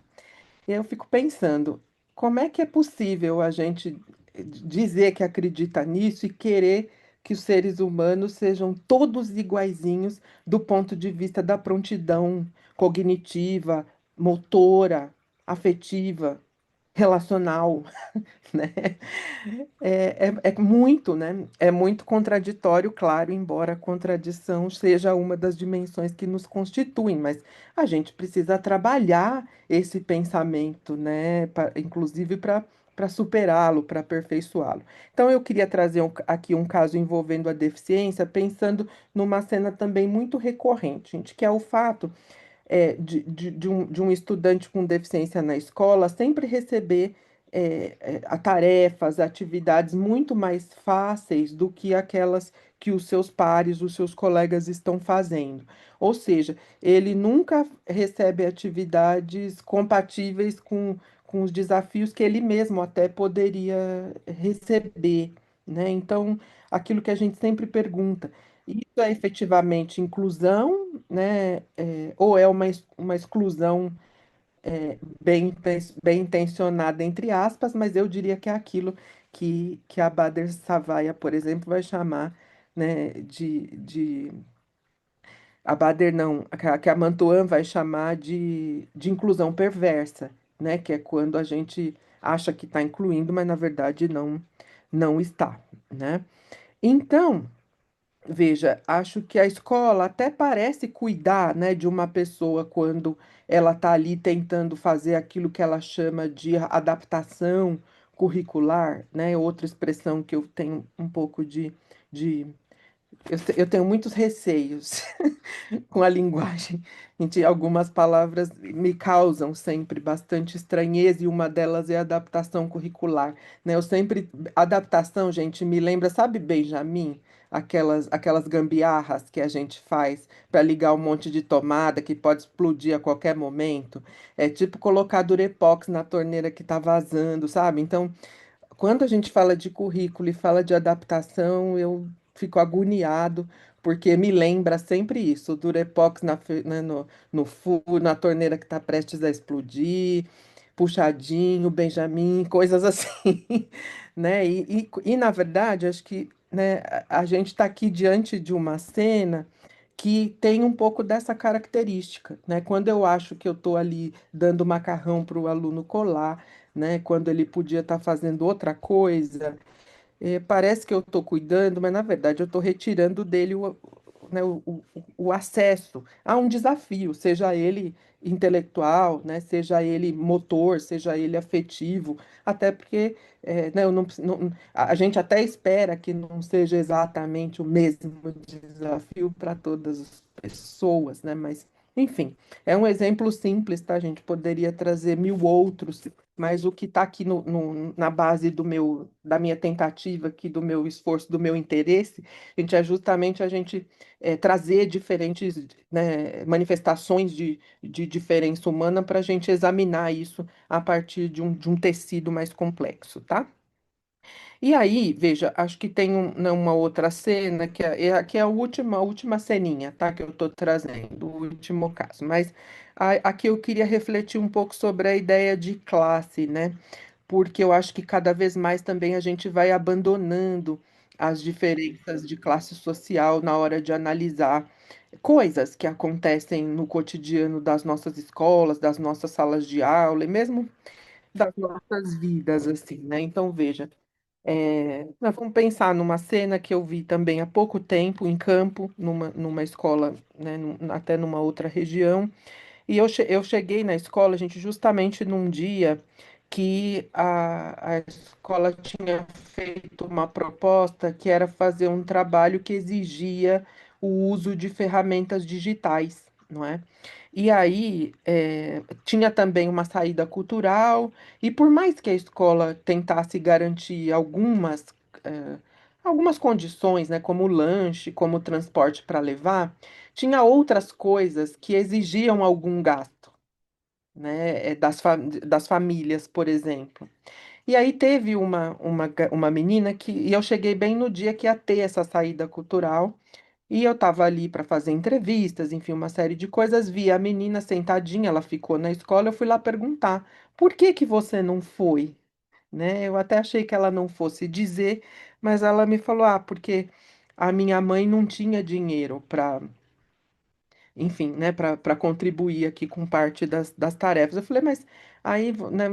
E eu fico pensando, como é que é possível a gente dizer que acredita nisso e querer que os seres humanos sejam todos iguaizinhos do ponto de vista da prontidão cognitiva, motora, afetiva, relacional, né? É muito, né? É muito contraditório, claro, embora a contradição seja uma das dimensões que nos constituem, mas a gente precisa trabalhar esse pensamento, né? Inclusive para superá-lo, para aperfeiçoá-lo. Então, eu queria trazer aqui um caso envolvendo a deficiência, pensando numa cena também muito recorrente, gente, que é o fato de um estudante com deficiência na escola sempre receber tarefas, atividades muito mais fáceis do que aquelas que os seus pares, os seus colegas estão fazendo. Ou seja, ele nunca recebe atividades compatíveis com os desafios que ele mesmo até poderia receber, né? Então, aquilo que a gente sempre pergunta. Isso é efetivamente inclusão, né? Ou é uma exclusão bem intencionada, entre aspas, mas eu diria que é aquilo que a Bader Savaia, por exemplo, vai chamar, né, a Bader não, que a Mantoan vai chamar de inclusão perversa, né, que é quando a gente acha que está incluindo, mas na verdade não está, né? Então, veja, acho que a escola até parece cuidar, né, de uma pessoa quando ela está ali tentando fazer aquilo que ela chama de adaptação curricular, né? Outra expressão que eu tenho um pouco de eu tenho muitos receios com a linguagem. Gente, algumas palavras me causam sempre bastante estranheza e uma delas é adaptação curricular, né? Eu sempre adaptação, gente, me lembra, sabe, Benjamin? Aquelas gambiarras que a gente faz para ligar um monte de tomada que pode explodir a qualquer momento. É tipo colocar Durepox na torneira que está vazando, sabe? Então, quando a gente fala de currículo e fala de adaptação, eu fico agoniado, porque me lembra sempre isso, o Durepox né, no fogo, na torneira que está prestes a explodir, puxadinho, Benjamin, coisas assim, né? Na verdade, acho que, né, a gente está aqui diante de uma cena que tem um pouco dessa característica, né? Quando eu acho que eu estou ali dando macarrão para o aluno colar, né? Quando ele podia estar fazendo outra coisa, parece que eu estou cuidando, mas na verdade eu estou retirando dele né, o acesso a um desafio, seja ele intelectual, né? Seja ele motor, seja ele afetivo, até porque né, eu a gente até espera que não seja exatamente o mesmo desafio para todas as pessoas, né? Mas enfim, é um exemplo simples, tá? A gente poderia trazer mil outros, mas o que está aqui na base da minha tentativa, aqui, do meu esforço, do meu interesse, gente, é justamente a gente trazer diferentes, né, manifestações de diferença humana para a gente examinar isso a partir de um tecido mais complexo, tá? E aí, veja, acho que tem né, uma outra cena que é a última ceninha, tá? Que eu estou trazendo, o último caso. Mas aqui eu queria refletir um pouco sobre a ideia de classe, né? Porque eu acho que cada vez mais também a gente vai abandonando as diferenças de classe social na hora de analisar coisas que acontecem no cotidiano das nossas escolas, das nossas salas de aula e mesmo das nossas vidas, assim, né? Então, veja. Nós vamos pensar numa cena que eu vi também há pouco tempo em campo, numa escola, né, até numa outra região. E eu cheguei na escola, gente, justamente num dia que a escola tinha feito uma proposta que era fazer um trabalho que exigia o uso de ferramentas digitais, não é? E aí tinha também uma saída cultural, e por mais que a escola tentasse garantir eh, algumas condições, né, como o lanche, como o transporte para levar, tinha outras coisas que exigiam algum gasto, né, das famílias, por exemplo. E aí teve uma menina e eu cheguei bem no dia que ia ter essa saída cultural, e eu estava ali para fazer entrevistas, enfim, uma série de coisas, vi a menina sentadinha, ela ficou na escola, eu fui lá perguntar, por que que você não foi? Né? Eu até achei que ela não fosse dizer, mas ela me falou, porque a minha mãe não tinha dinheiro para enfim, né, para contribuir aqui com parte das tarefas. Eu falei, mas aí, né,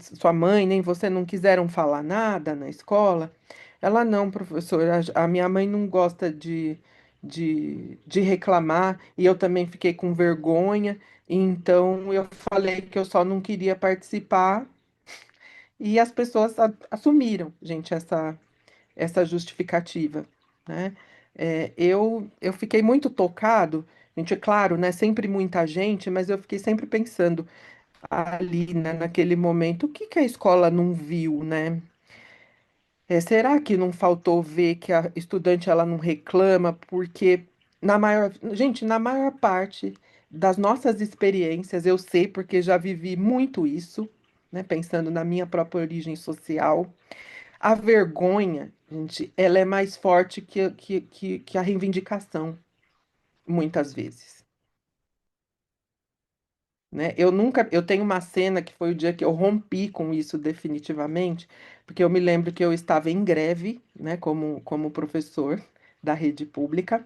sua mãe nem você não quiseram falar nada na escola? Ela, não, professora, a minha mãe não gosta de reclamar, e eu também fiquei com vergonha, então eu falei que eu só não queria participar, e as pessoas assumiram, gente, essa justificativa, né? Eu fiquei muito tocado, gente, é claro, né? Sempre muita gente, mas eu fiquei sempre pensando ali, né, naquele momento, o que que a escola não viu, né? Será que não faltou ver que a estudante ela não reclama porque na maior parte das nossas experiências, eu sei porque já vivi muito isso, né? Pensando na minha própria origem social, a vergonha, gente, ela é mais forte que a reivindicação, muitas vezes. Né? Eu tenho uma cena que foi o dia que eu rompi com isso definitivamente, porque eu me lembro que eu estava em greve, né, como professor da rede pública.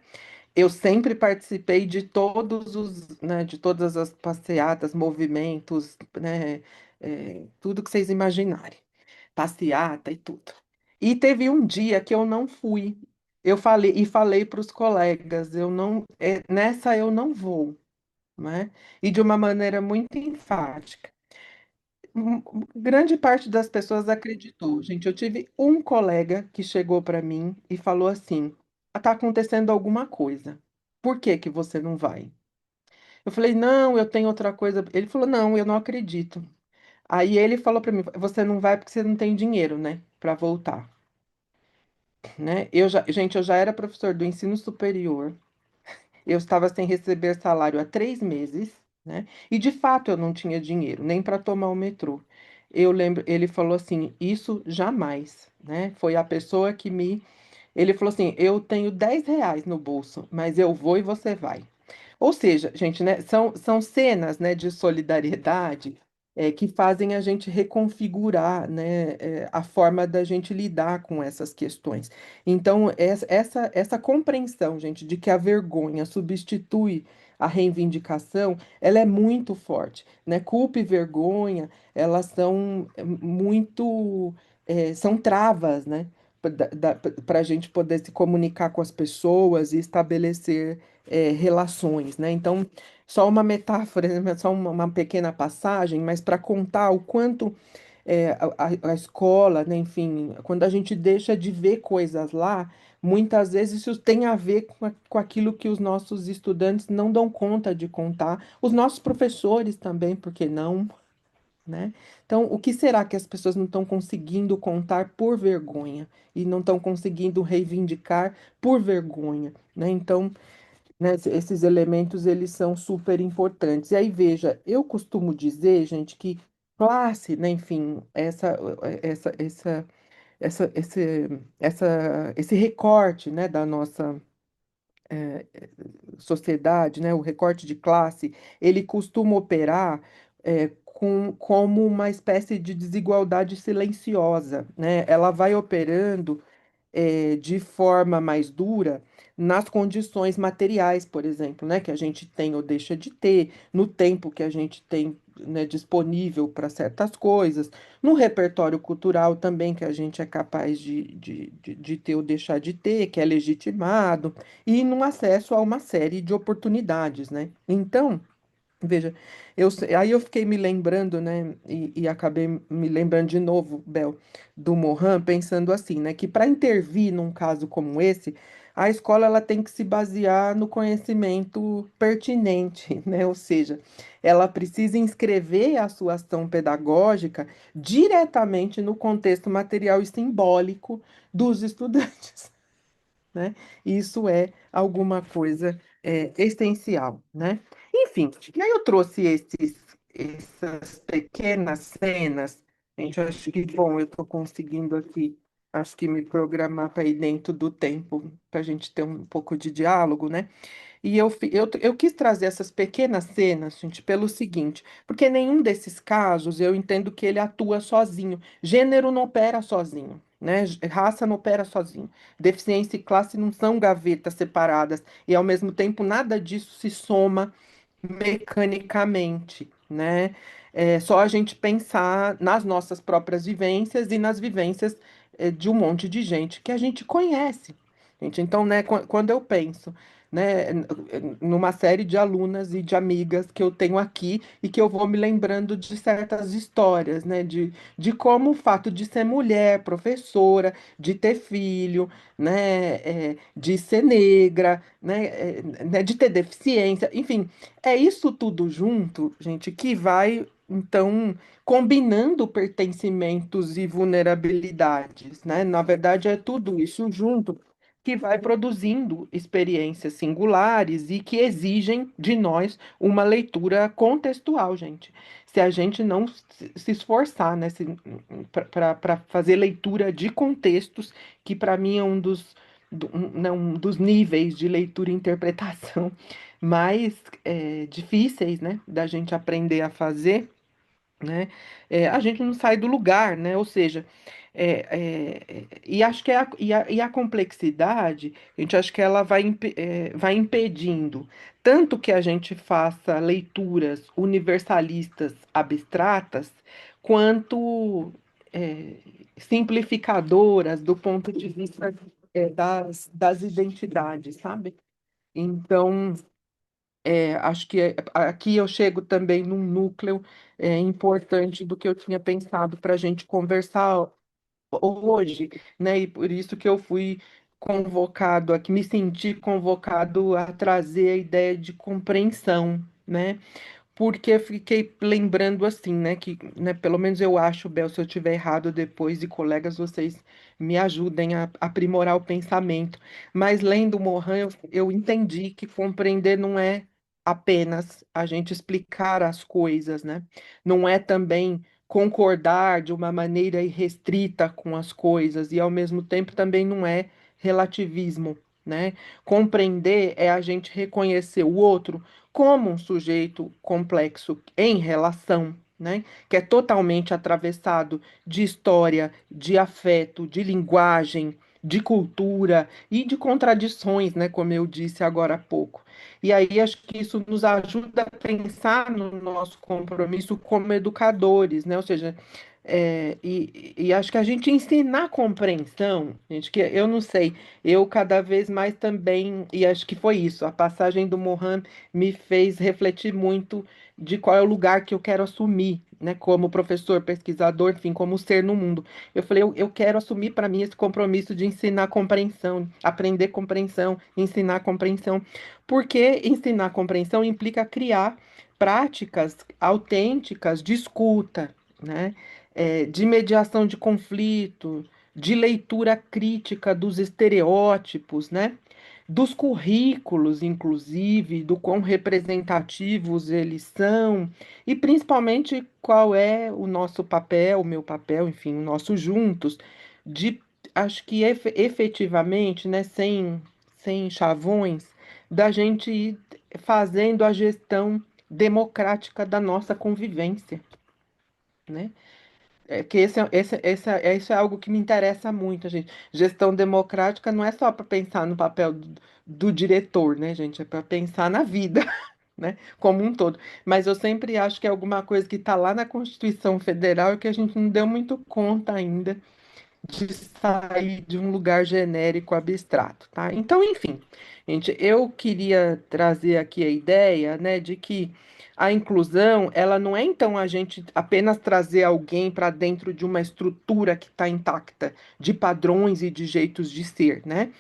Eu sempre participei de de todas as passeatas, movimentos, né, tudo que vocês imaginarem, passeata e tudo. E teve um dia que eu não fui. Eu falei para os colegas, nessa eu não vou, né? E de uma maneira muito enfática. Grande parte das pessoas acreditou. Gente, eu tive um colega que chegou para mim e falou assim: "Tá acontecendo alguma coisa. Por que que você não vai?" Eu falei: "Não, eu tenho outra coisa." Ele falou: "Não, eu não acredito." Aí ele falou para mim: "Você não vai porque você não tem dinheiro, né, para voltar." Né? Gente, eu já era professor do ensino superior. Eu estava sem receber salário há 3 meses, né? E de fato eu não tinha dinheiro nem para tomar o metrô. Eu lembro, ele falou assim: "Isso jamais." Né? Foi a pessoa que me. Ele falou assim: "Eu tenho R$ 10 no bolso, mas eu vou e você vai." Ou seja, gente, né, são cenas, né, de solidariedade que fazem a gente reconfigurar, né, a forma da gente lidar com essas questões. Então, essa compreensão, gente, de que a vergonha substitui a reivindicação, ela é muito forte, né? Culpa e vergonha, elas são muito, são travas, né? Para a gente poder se comunicar com as pessoas e estabelecer relações, né? Então, só uma metáfora, né, só uma pequena passagem, mas para contar o quanto a escola, né, enfim, quando a gente deixa de ver coisas lá, muitas vezes isso tem a ver com aquilo que os nossos estudantes não dão conta de contar, os nossos professores também, por que não? Né? Então, o que será que as pessoas não estão conseguindo contar por vergonha e não estão conseguindo reivindicar por vergonha, né? Então, né, esses elementos eles são super importantes. E aí, veja, eu costumo dizer, gente, que classe, né, enfim, esse recorte, né, da nossa sociedade, né, o recorte de classe, ele costuma operar como uma espécie de desigualdade silenciosa, né? Ela vai operando de forma mais dura nas condições materiais, por exemplo, né, que a gente tem ou deixa de ter, no tempo que a gente tem, né, disponível para certas coisas, no repertório cultural também que a gente é capaz de ter ou deixar de ter, que é legitimado, e no acesso a uma série de oportunidades, né? Então, veja, aí eu fiquei me lembrando, né, e acabei me lembrando de novo, Bel, do Mohan, pensando assim, né, que para intervir num caso como esse, a escola ela tem que se basear no conhecimento pertinente, né, ou seja, ela precisa inscrever a sua ação pedagógica diretamente no contexto material e simbólico dos estudantes. Né? Isso é alguma coisa essencial, né? Enfim, e aí eu trouxe essas pequenas cenas. Gente, eu acho que, bom, eu estou conseguindo aqui, acho que me programar para ir dentro do tempo, para a gente ter um pouco de diálogo, né? E eu quis trazer essas pequenas cenas, gente, pelo seguinte, porque nenhum desses casos eu entendo que ele atua sozinho. Gênero não opera sozinho, né? Raça não opera sozinho. Deficiência e classe não são gavetas separadas, e ao mesmo tempo nada disso se soma mecanicamente, né? É só a gente pensar nas nossas próprias vivências e nas vivências de um monte de gente que a gente conhece. Gente, então, né, quando eu penso, né, numa série de alunas e de amigas que eu tenho aqui e que eu vou me lembrando de certas histórias, né, de como o fato de ser mulher, professora, de ter filho, né, de ser negra, né, de ter deficiência, enfim, é isso tudo junto, gente, que vai, então, combinando pertencimentos e vulnerabilidades, né? Na verdade, é tudo isso junto que vai produzindo experiências singulares e que exigem de nós uma leitura contextual, gente. Se a gente não se esforçar, né, para fazer leitura de contextos, que para mim é um dos níveis de leitura e interpretação mais difíceis, né, da gente aprender a fazer, né? A gente não sai do lugar, né? Ou seja, e acho que a complexidade, a gente acha que ela vai impedindo tanto que a gente faça leituras universalistas abstratas, quanto é, simplificadoras do ponto de vista das identidades, sabe? Então, acho que aqui eu chego também num núcleo importante do que eu tinha pensado para a gente conversar hoje, né? E por isso que eu fui convocado aqui, me senti convocado a trazer a ideia de compreensão, né? Porque eu fiquei lembrando assim, né, que, né, pelo menos eu acho, Bel, se eu estiver errado depois, e colegas, vocês me ajudem a aprimorar o pensamento. Mas lendo Morin, eu entendi que compreender não é apenas a gente explicar as coisas, né? Não é também concordar de uma maneira irrestrita com as coisas, e ao mesmo tempo também não é relativismo, né? Compreender é a gente reconhecer o outro como um sujeito complexo em relação, né, que é totalmente atravessado de história, de afeto, de linguagem, de cultura e de contradições, né, como eu disse agora há pouco. E aí acho que isso nos ajuda a pensar no nosso compromisso como educadores, né? Ou seja, e acho que a gente ensinar a compreensão, gente, que eu não sei, eu cada vez mais também, e acho que foi isso, a passagem do Mohammed me fez refletir muito de qual é o lugar que eu quero assumir, né, como professor, pesquisador, enfim, como ser no mundo. Eu falei, eu quero assumir para mim esse compromisso de ensinar compreensão, aprender compreensão, ensinar compreensão, porque ensinar compreensão implica criar práticas autênticas de escuta, né, de mediação de conflito, de leitura crítica dos estereótipos, né? Dos currículos, inclusive, do quão representativos eles são, e principalmente qual é o nosso papel, o meu papel, enfim, o nosso juntos, de, acho que efetivamente, né, sem chavões, da gente ir fazendo a gestão democrática da nossa convivência, né? Que isso é algo que me interessa muito, gente. Gestão democrática não é só para pensar no papel do diretor, né, gente? É para pensar na vida, né, como um todo. Mas eu sempre acho que é alguma coisa que está lá na Constituição Federal e que a gente não deu muito conta ainda de sair de um lugar genérico abstrato, tá? Então, enfim, gente, eu queria trazer aqui a ideia, né, de que a inclusão, ela não é então a gente apenas trazer alguém para dentro de uma estrutura que está intacta, de padrões e de jeitos de ser, né?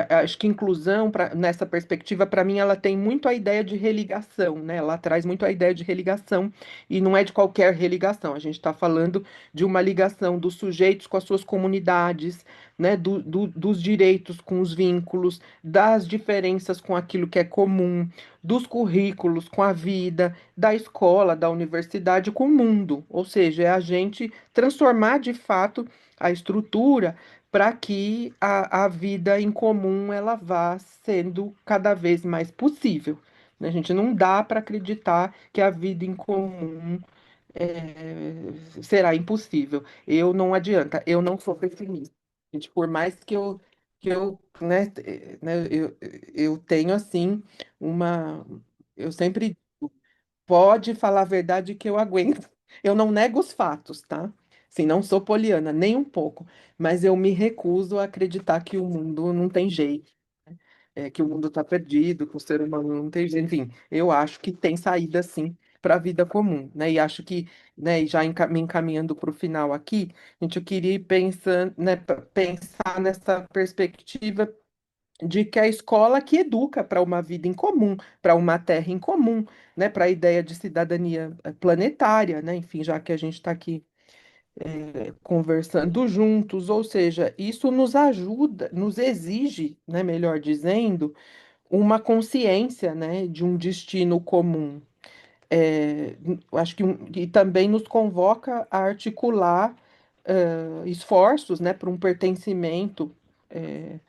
Acho que inclusão, nessa perspectiva, para mim, ela tem muito a ideia de religação, né? Ela traz muito a ideia de religação, e não é de qualquer religação. A gente está falando de uma ligação dos sujeitos com as suas comunidades, né, dos direitos com os vínculos, das diferenças com aquilo que é comum, dos currículos com a vida, da escola, da universidade com o mundo. Ou seja, é a gente transformar de fato a estrutura para que a vida em comum ela vá sendo cada vez mais possível, né? A gente não dá para acreditar que a vida em comum será impossível. Eu não adianta, eu não sou pessimista. Gente, por mais eu tenho assim uma, eu sempre pode falar a verdade que eu aguento. Eu não nego os fatos, tá? Sim, não sou poliana, nem um pouco, mas eu me recuso a acreditar que o mundo não tem jeito, que o mundo está perdido, que o ser humano não tem jeito. Enfim, eu acho que tem saída sim para a vida comum, né? E acho que, né, e já me encaminhando para o final aqui, gente, eu queria ir pensando, né, pensar nessa perspectiva de que a escola que educa para uma vida em comum, para uma terra em comum, né, para a ideia de cidadania planetária, né? Enfim, já que a gente está aqui conversando juntos, ou seja, isso nos ajuda, nos exige, né, melhor dizendo, uma consciência, né, de um destino comum. Acho que e também nos convoca a articular esforços, né, para um pertencimento eh,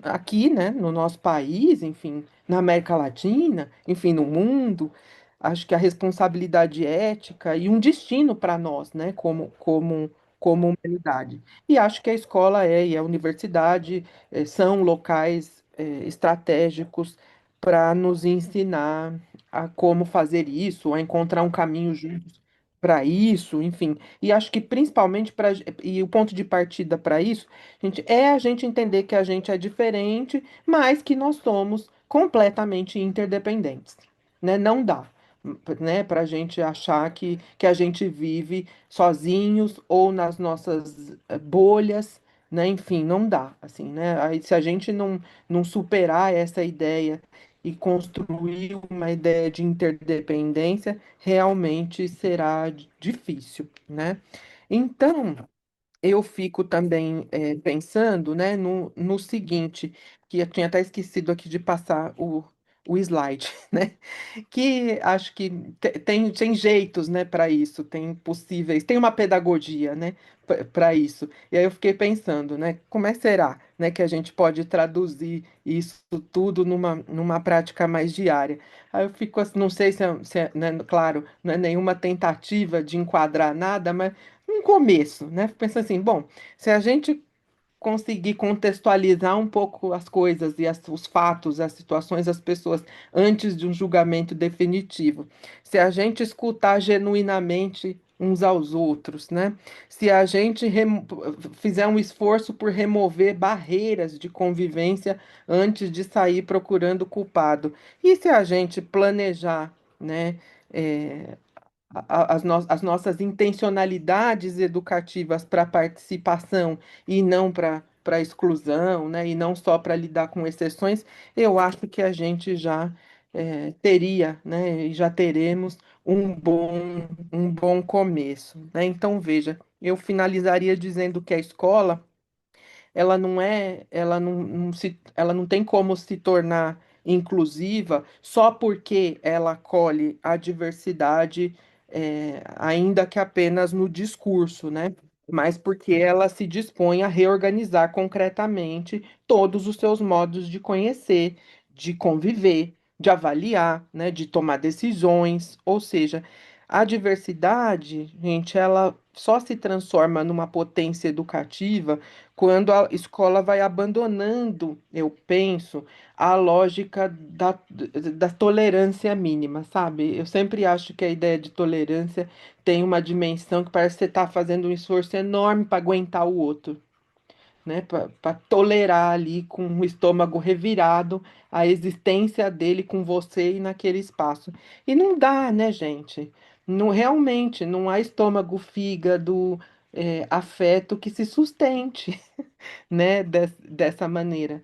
aqui, né, no nosso país, enfim, na América Latina, enfim, no mundo. Acho que a responsabilidade ética e um destino para nós, né, como humanidade. E acho que a escola e a universidade são locais estratégicos para nos ensinar a como fazer isso, a encontrar um caminho juntos para isso, enfim. E acho que principalmente para e o ponto de partida para isso, gente, é a gente entender que a gente é diferente, mas que nós somos completamente interdependentes, né? Não dá, né, para a gente achar que a gente vive sozinhos ou nas nossas bolhas, né? Enfim, não dá, assim, né? Aí, se a gente não superar essa ideia e construir uma ideia de interdependência, realmente será difícil, né? Então, eu fico também pensando, né, no seguinte, que eu tinha até esquecido aqui de passar o slide, né? Que acho que tem jeitos, né, para isso, tem possíveis, tem uma pedagogia, né, para isso. E aí eu fiquei pensando, né, como é que será, né, que a gente pode traduzir isso tudo numa prática mais diária? Aí eu fico assim, não sei se é, né, claro, não é nenhuma tentativa de enquadrar nada, mas um começo, né? Fico pensando assim, bom, se a gente conseguir contextualizar um pouco as coisas e os fatos, as situações, as pessoas antes de um julgamento definitivo. Se a gente escutar genuinamente uns aos outros, né? Se a gente fizer um esforço por remover barreiras de convivência antes de sair procurando culpado. E se a gente planejar, né? eh, as nossas intencionalidades educativas para participação e não para exclusão, né? E não só para lidar com exceções, eu acho que a gente já teria, né? E já teremos um bom começo, né? Então, veja, eu finalizaria dizendo que a escola ela não tem como se tornar inclusiva só porque ela acolhe a diversidade, ainda que apenas no discurso, né? Mas porque ela se dispõe a reorganizar concretamente todos os seus modos de conhecer, de conviver, de avaliar, né? De tomar decisões, ou seja, a diversidade, gente, ela só se transforma numa potência educativa quando a escola vai abandonando, eu penso, a lógica da tolerância mínima, sabe? Eu sempre acho que a ideia de tolerância tem uma dimensão que parece que você está fazendo um esforço enorme para aguentar o outro, né? Para tolerar ali com o estômago revirado a existência dele com você e naquele espaço. E não dá, né, gente? Não, realmente, não há estômago, fígado, afeto que se sustente, né, dessa maneira.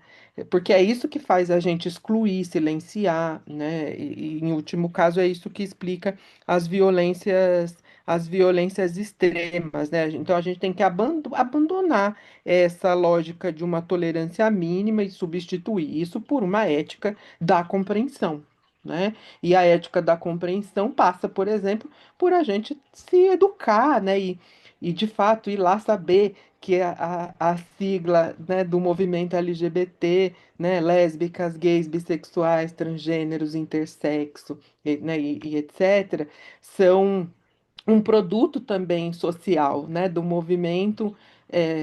Porque é isso que faz a gente excluir, silenciar, né? E, em último caso, é isso que explica as violências extremas, né? Então a gente tem que abandonar essa lógica de uma tolerância mínima e substituir isso por uma ética da compreensão. Né? E a ética da compreensão passa, por exemplo, por a gente se educar, né? E de fato ir lá saber que a sigla, né, do movimento LGBT, né, lésbicas, gays, bissexuais, transgêneros, intersexo, né, e etc., são um produto também social, né, do movimento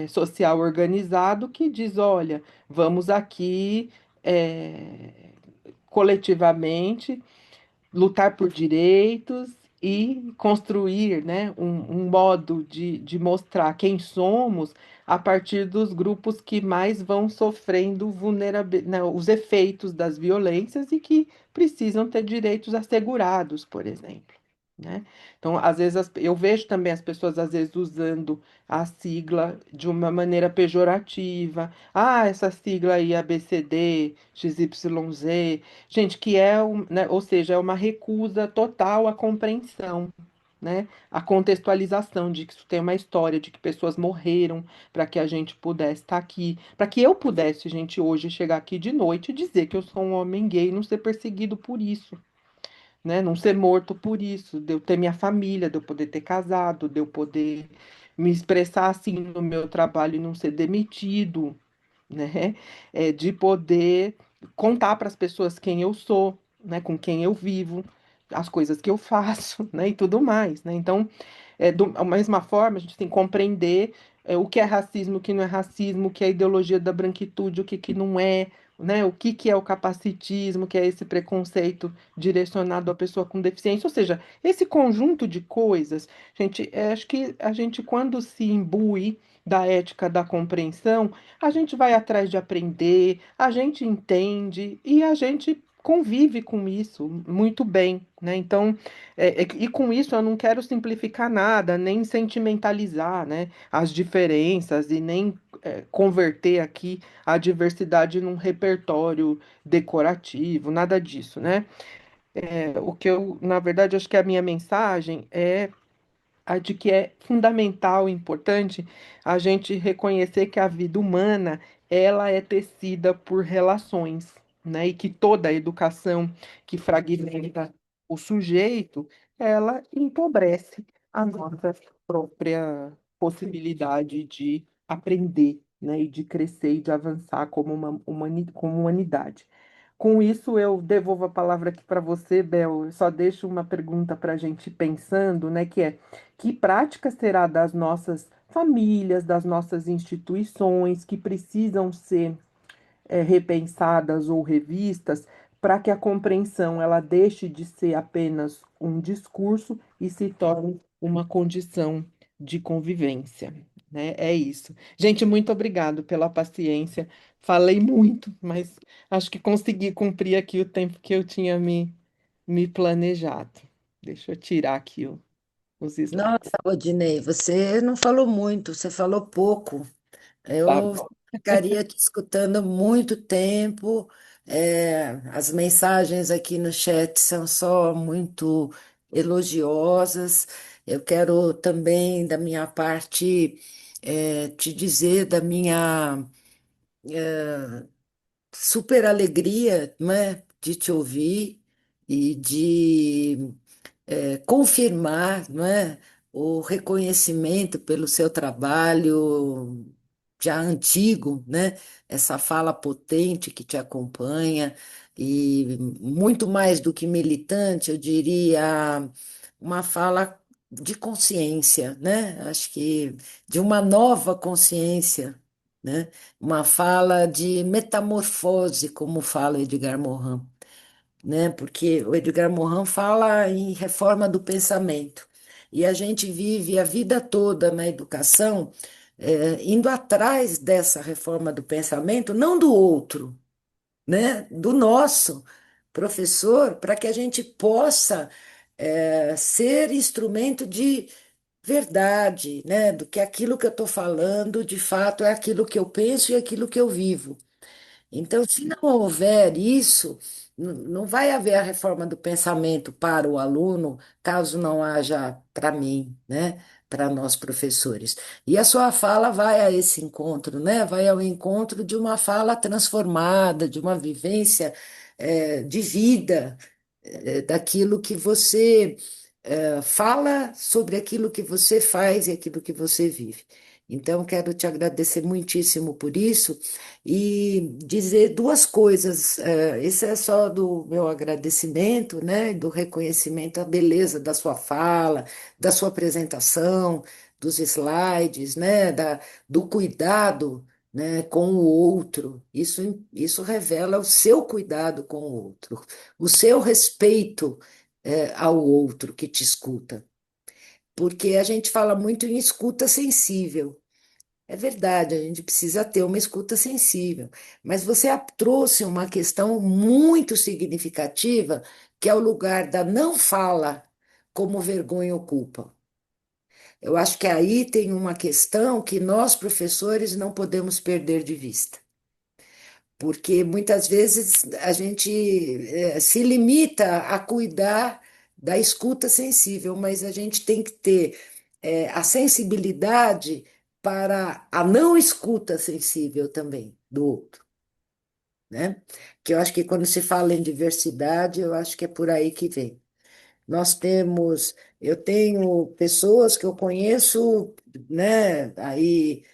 social organizado que diz, olha, vamos aqui coletivamente lutar por direitos e construir, né, um modo de mostrar quem somos a partir dos grupos que mais vão sofrendo os efeitos das violências e que precisam ter direitos assegurados, por exemplo. Né? Então, às vezes, eu vejo também as pessoas, às vezes, usando a sigla de uma maneira pejorativa. Ah, essa sigla aí, ABCD, XYZ. Gente, que né, ou seja, é uma recusa total à compreensão, né? A contextualização de que isso tem uma história, de que pessoas morreram para que a gente pudesse estar aqui, para que eu pudesse, gente, hoje chegar aqui de noite e dizer que eu sou um homem gay e não ser perseguido por isso, né? Não ser morto por isso, de eu ter minha família, de eu poder ter casado, de eu poder me expressar assim no meu trabalho e não ser demitido, né? De poder contar para as pessoas quem eu sou, né? Com quem eu vivo, as coisas que eu faço, né? E tudo mais, né? Então, da mesma forma, a gente tem que compreender o que é racismo, o que não é racismo, o que é ideologia da branquitude, o que que não é, né? O que que é o capacitismo, que é esse preconceito direcionado à pessoa com deficiência. Ou seja, esse conjunto de coisas, gente, acho que a gente, quando se imbui da ética da compreensão, a gente vai atrás de aprender, a gente entende e a gente convive com isso muito bem, né? Então, e com isso eu não quero simplificar nada, nem sentimentalizar, né, as diferenças e nem converter aqui a diversidade num repertório decorativo, nada disso, né? O que eu, na verdade, acho que a minha mensagem é a de que é fundamental e importante a gente reconhecer que a vida humana ela é tecida por relações, né? E que toda a educação que fragmenta o sujeito, ela empobrece a nossa própria possibilidade de aprender, né? E de crescer e de avançar como como humanidade. Com isso, eu devolvo a palavra aqui para você, Bel. Eu só deixo uma pergunta para a gente ir pensando, né? Que é que prática será das nossas famílias, das nossas instituições que precisam ser repensadas ou revistas para que a compreensão ela deixe de ser apenas um discurso e se torne uma condição de convivência, né? É isso. Gente, muito obrigado pela paciência. Falei muito, mas acho que consegui cumprir aqui o tempo que eu tinha me planejado. Deixa eu tirar aqui os Nossa, slides. Rodinei, você não falou muito, você falou pouco. Tá Eu bom. ficaria te escutando muito tempo. As mensagens aqui no chat são só muito elogiosas. Eu quero também, da minha parte, te dizer da minha super alegria, né, de te ouvir e de confirmar, não é, o reconhecimento pelo seu trabalho já antigo, né? Essa fala potente que te acompanha e muito mais do que militante, eu diria uma fala de consciência, né? Acho que de uma nova consciência, né? Uma fala de metamorfose, como fala Edgar Morin, né? Porque o Edgar Morin fala em reforma do pensamento. E a gente vive a vida toda na educação, indo atrás dessa reforma do pensamento, não do outro, né? Do nosso professor, para que a gente possa, ser instrumento de verdade, né? Do que aquilo que eu estou falando, de fato, é aquilo que eu penso e aquilo que eu vivo. Então, se não houver isso, não vai haver a reforma do pensamento para o aluno, caso não haja para mim, né? Para nós professores. E a sua fala vai a esse encontro, né? Vai ao encontro de uma fala transformada, de uma vivência, de vida, daquilo que você, fala sobre aquilo que você faz e aquilo que você vive. Então, quero te agradecer muitíssimo por isso e dizer duas coisas. Esse é só do meu agradecimento, né? Do reconhecimento à beleza da sua fala, da sua apresentação, dos slides, né? Do cuidado, né? Com o outro. Isso revela o seu cuidado com o outro, o seu respeito, ao outro que te escuta. Porque a gente fala muito em escuta sensível. É verdade, a gente precisa ter uma escuta sensível, mas você trouxe uma questão muito significativa, que é o lugar da não fala como vergonha ou culpa. Eu acho que aí tem uma questão que nós, professores, não podemos perder de vista, porque muitas vezes a gente se limita a cuidar da escuta sensível, mas a gente tem que ter a sensibilidade para a não escuta sensível também do outro, né? Que eu acho que quando se fala em diversidade, eu acho que é por aí que vem. Nós temos, eu tenho pessoas que eu conheço, né, aí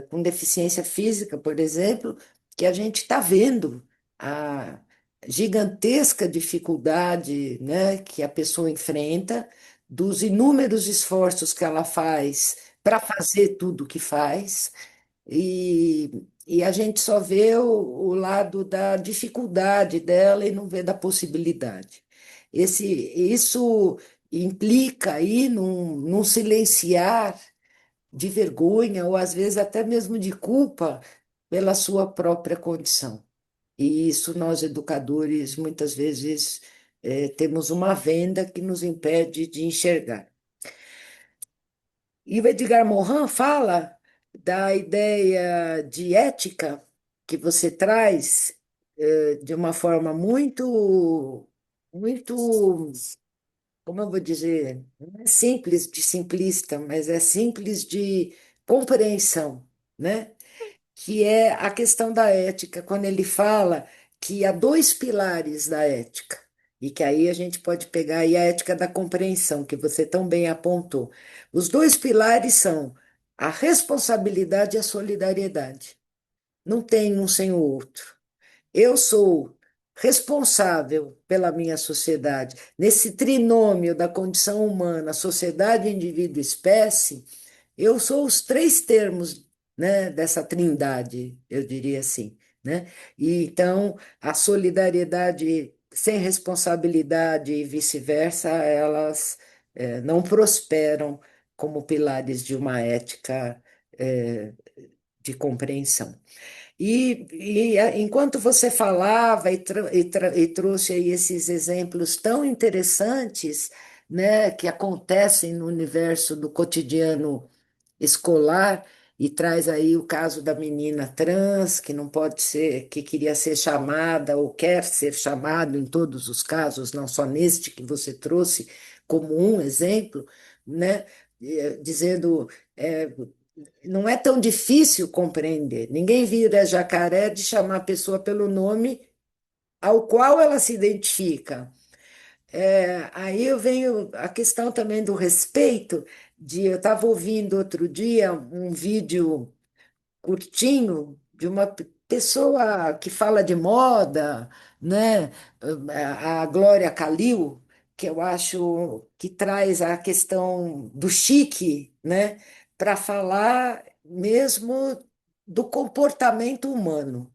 com deficiência física, por exemplo, que a gente está vendo a gigantesca dificuldade, né, que a pessoa enfrenta, dos inúmeros esforços que ela faz para fazer tudo o que faz, e a gente só vê o lado da dificuldade dela e não vê da possibilidade. Isso implica aí num silenciar de vergonha ou às vezes até mesmo de culpa pela sua própria condição. E isso nós, educadores, muitas vezes temos uma venda que nos impede de enxergar. E o Edgar Morin fala da ideia de ética que você traz de uma forma muito, como eu vou dizer, não é simples de simplista, mas é simples de compreensão, né? Que é a questão da ética, quando ele fala que há dois pilares da ética, e que aí a gente pode pegar aí a ética da compreensão, que você tão bem apontou. Os dois pilares são a responsabilidade e a solidariedade. Não tem um sem o outro. Eu sou responsável pela minha sociedade. Nesse trinômio da condição humana, sociedade, indivíduo, espécie, eu sou os três termos, né, dessa trindade, eu diria assim, né? E então a solidariedade sem responsabilidade e vice-versa, elas não prosperam como pilares de uma ética de compreensão. Enquanto você falava e trouxe aí esses exemplos tão interessantes, né, que acontecem no universo do cotidiano escolar, e traz aí o caso da menina trans, que não pode ser, que queria ser chamada ou quer ser chamado em todos os casos, não só neste que você trouxe como um exemplo, né, dizendo. é, não é tão difícil compreender. Ninguém vira jacaré de chamar a pessoa pelo nome ao qual ela se identifica. Aí eu venho a questão também do respeito, eu estava ouvindo outro dia um vídeo curtinho de uma pessoa que fala de moda, né? A Glória Calil, que eu acho que traz a questão do chique, né? Para falar mesmo do comportamento humano.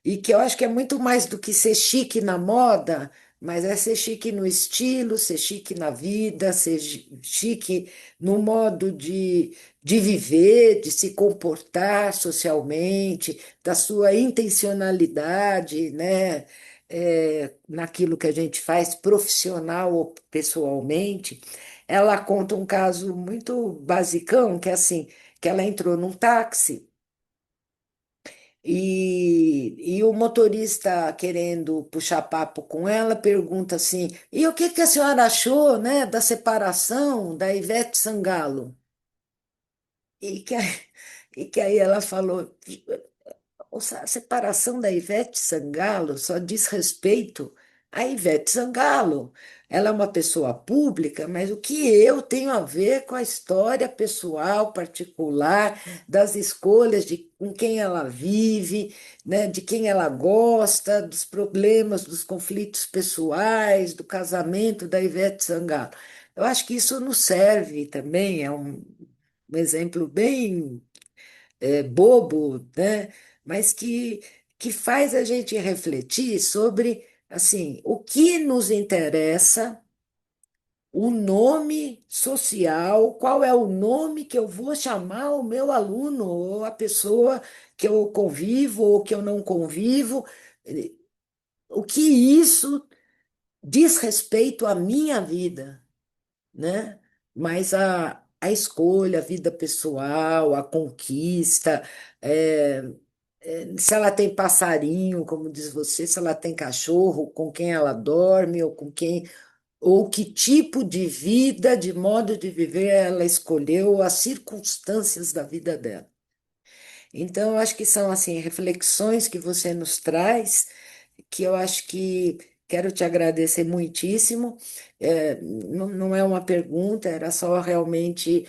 E que eu acho que é muito mais do que ser chique na moda, mas é ser chique no estilo, ser chique na vida, ser chique no modo de viver, de se comportar socialmente, da sua intencionalidade, né? Naquilo que a gente faz profissional ou pessoalmente. Ela conta um caso muito basicão, que é assim, que ela entrou num táxi e o motorista, querendo puxar papo com ela, pergunta assim: e o que que a senhora achou, né, da separação da Ivete Sangalo? E que, e que aí ela falou: a separação da Ivete Sangalo só diz respeito à Ivete Sangalo. Ela é uma pessoa pública, mas o que eu tenho a ver com a história pessoal, particular, das escolhas de com quem ela vive, né, de quem ela gosta, dos problemas, dos conflitos pessoais, do casamento da Ivete Sangalo. Eu acho que isso nos serve também, é um exemplo bem bobo, né? Mas que faz a gente refletir sobre assim, o que nos interessa, o nome social, qual é o nome que eu vou chamar o meu aluno, ou a pessoa que eu convivo ou que eu não convivo, o que isso diz respeito à minha vida, né? Mas a escolha, a vida pessoal, a conquista, é, se ela tem passarinho, como diz você, se ela tem cachorro, com quem ela dorme ou com quem. ou que tipo de vida, de modo de viver ela escolheu, as circunstâncias da vida dela. Então, eu acho que são assim reflexões que você nos traz, que eu acho que quero te agradecer muitíssimo. Não é uma pergunta, era só realmente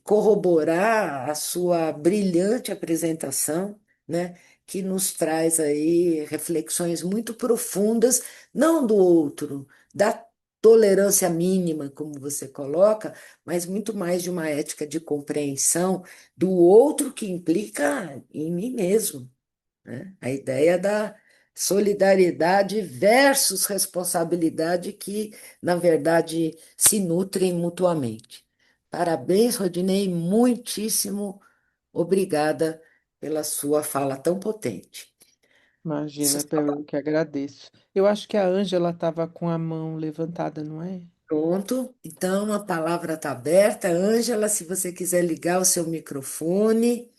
corroborar a sua brilhante apresentação, né, que nos traz aí reflexões muito profundas, não do outro, da tolerância mínima, como você coloca, mas muito mais de uma ética de compreensão do outro que implica em mim mesmo, né? A ideia da solidariedade versus responsabilidade que, na verdade, se nutrem mutuamente. Parabéns, Rodinei, muitíssimo obrigada pela sua fala tão potente. Imagina, eu que agradeço. Eu acho que a Ângela estava com a mão levantada, não é? Pronto, então a palavra está aberta. Ângela, se você quiser ligar o seu microfone.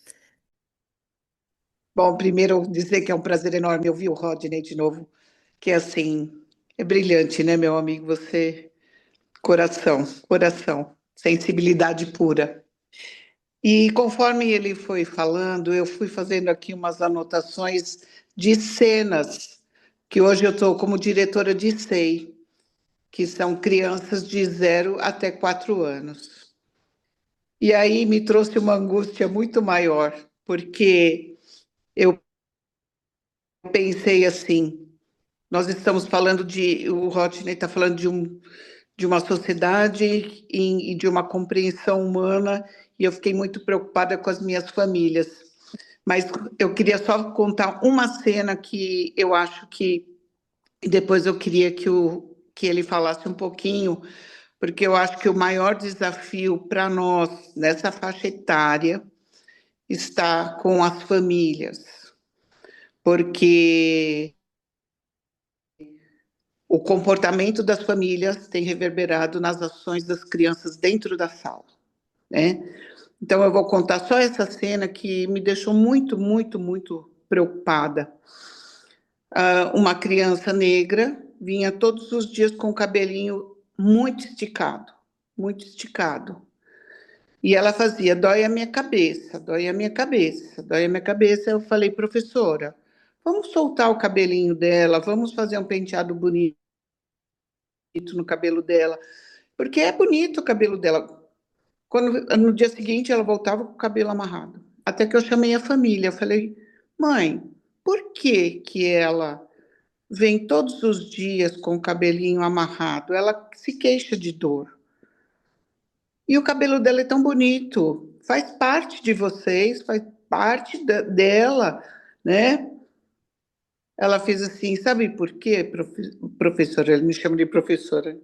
Bom, primeiro dizer que é um prazer enorme ouvir o Rodney de novo, que é assim, é brilhante, né, meu amigo? Você, coração, coração, sensibilidade pura. E conforme ele foi falando, eu fui fazendo aqui umas anotações de cenas, que hoje eu estou como diretora de SEI, que são crianças de 0 até 4 anos. E aí me trouxe uma angústia muito maior, porque eu pensei assim, nós estamos falando o Rodney está falando de uma sociedade e de uma compreensão humana, e eu fiquei muito preocupada com as minhas famílias. Mas eu queria só contar uma cena que eu acho que, e depois eu queria que ele falasse um pouquinho, porque eu acho que o maior desafio para nós, nessa faixa etária, está com as famílias, porque o comportamento das famílias tem reverberado nas ações das crianças dentro da sala, né? Então eu vou contar só essa cena que me deixou muito, muito, muito preocupada. Uma criança negra vinha todos os dias com o cabelinho muito esticado, muito esticado. E ela fazia, dói a minha cabeça, dói a minha cabeça, dói a minha cabeça. Eu falei, professora, vamos soltar o cabelinho dela, vamos fazer um penteado bonito no cabelo dela, porque é bonito o cabelo dela. No dia seguinte, ela voltava com o cabelo amarrado. Até que eu chamei a família, eu falei, mãe, por que que ela vem todos os dias com o cabelinho amarrado? Ela se queixa de dor. E o cabelo dela é tão bonito, faz parte de vocês, faz parte dela, né? Ela fez assim, sabe por quê, professora? Ele me chama de professora.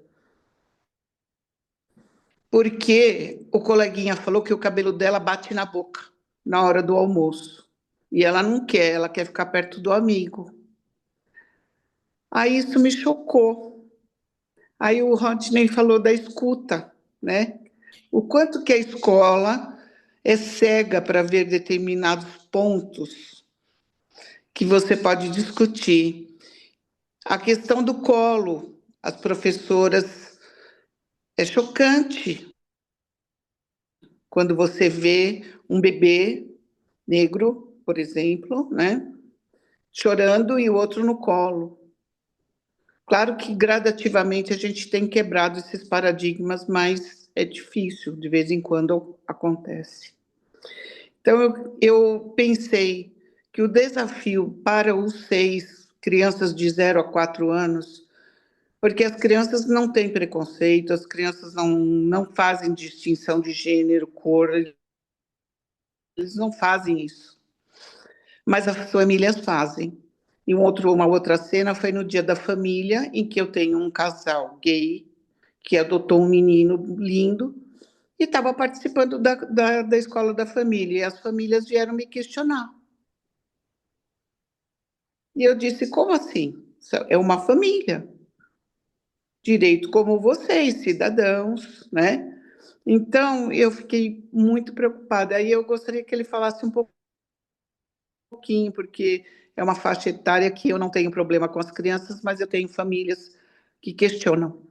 Porque o coleguinha falou que o cabelo dela bate na boca na hora do almoço. E ela não quer, ela quer ficar perto do amigo. Aí isso me chocou. Aí o Rodney falou da escuta, né? O quanto que a escola é cega para ver determinados pontos que você pode discutir. A questão do colo, as professoras, é chocante quando você vê um bebê negro, por exemplo, né, chorando e o outro no colo. Claro que gradativamente a gente tem quebrado esses paradigmas, mas é difícil, de vez em quando acontece. Então, eu pensei que o desafio para os 6 crianças de 0 a 4 anos, porque as crianças não têm preconceito, as crianças não fazem distinção de gênero, cor, eles não fazem isso. Mas as famílias fazem. E uma outra cena foi no Dia da Família, em que eu tenho um casal gay que adotou um menino lindo e estava participando da escola da família. E as famílias vieram me questionar. E eu disse: como assim? É uma família. Direito como vocês, cidadãos, né? Então, eu fiquei muito preocupada. Aí eu gostaria que ele falasse um pouquinho, porque é uma faixa etária que eu não tenho problema com as crianças, mas eu tenho famílias que questionam.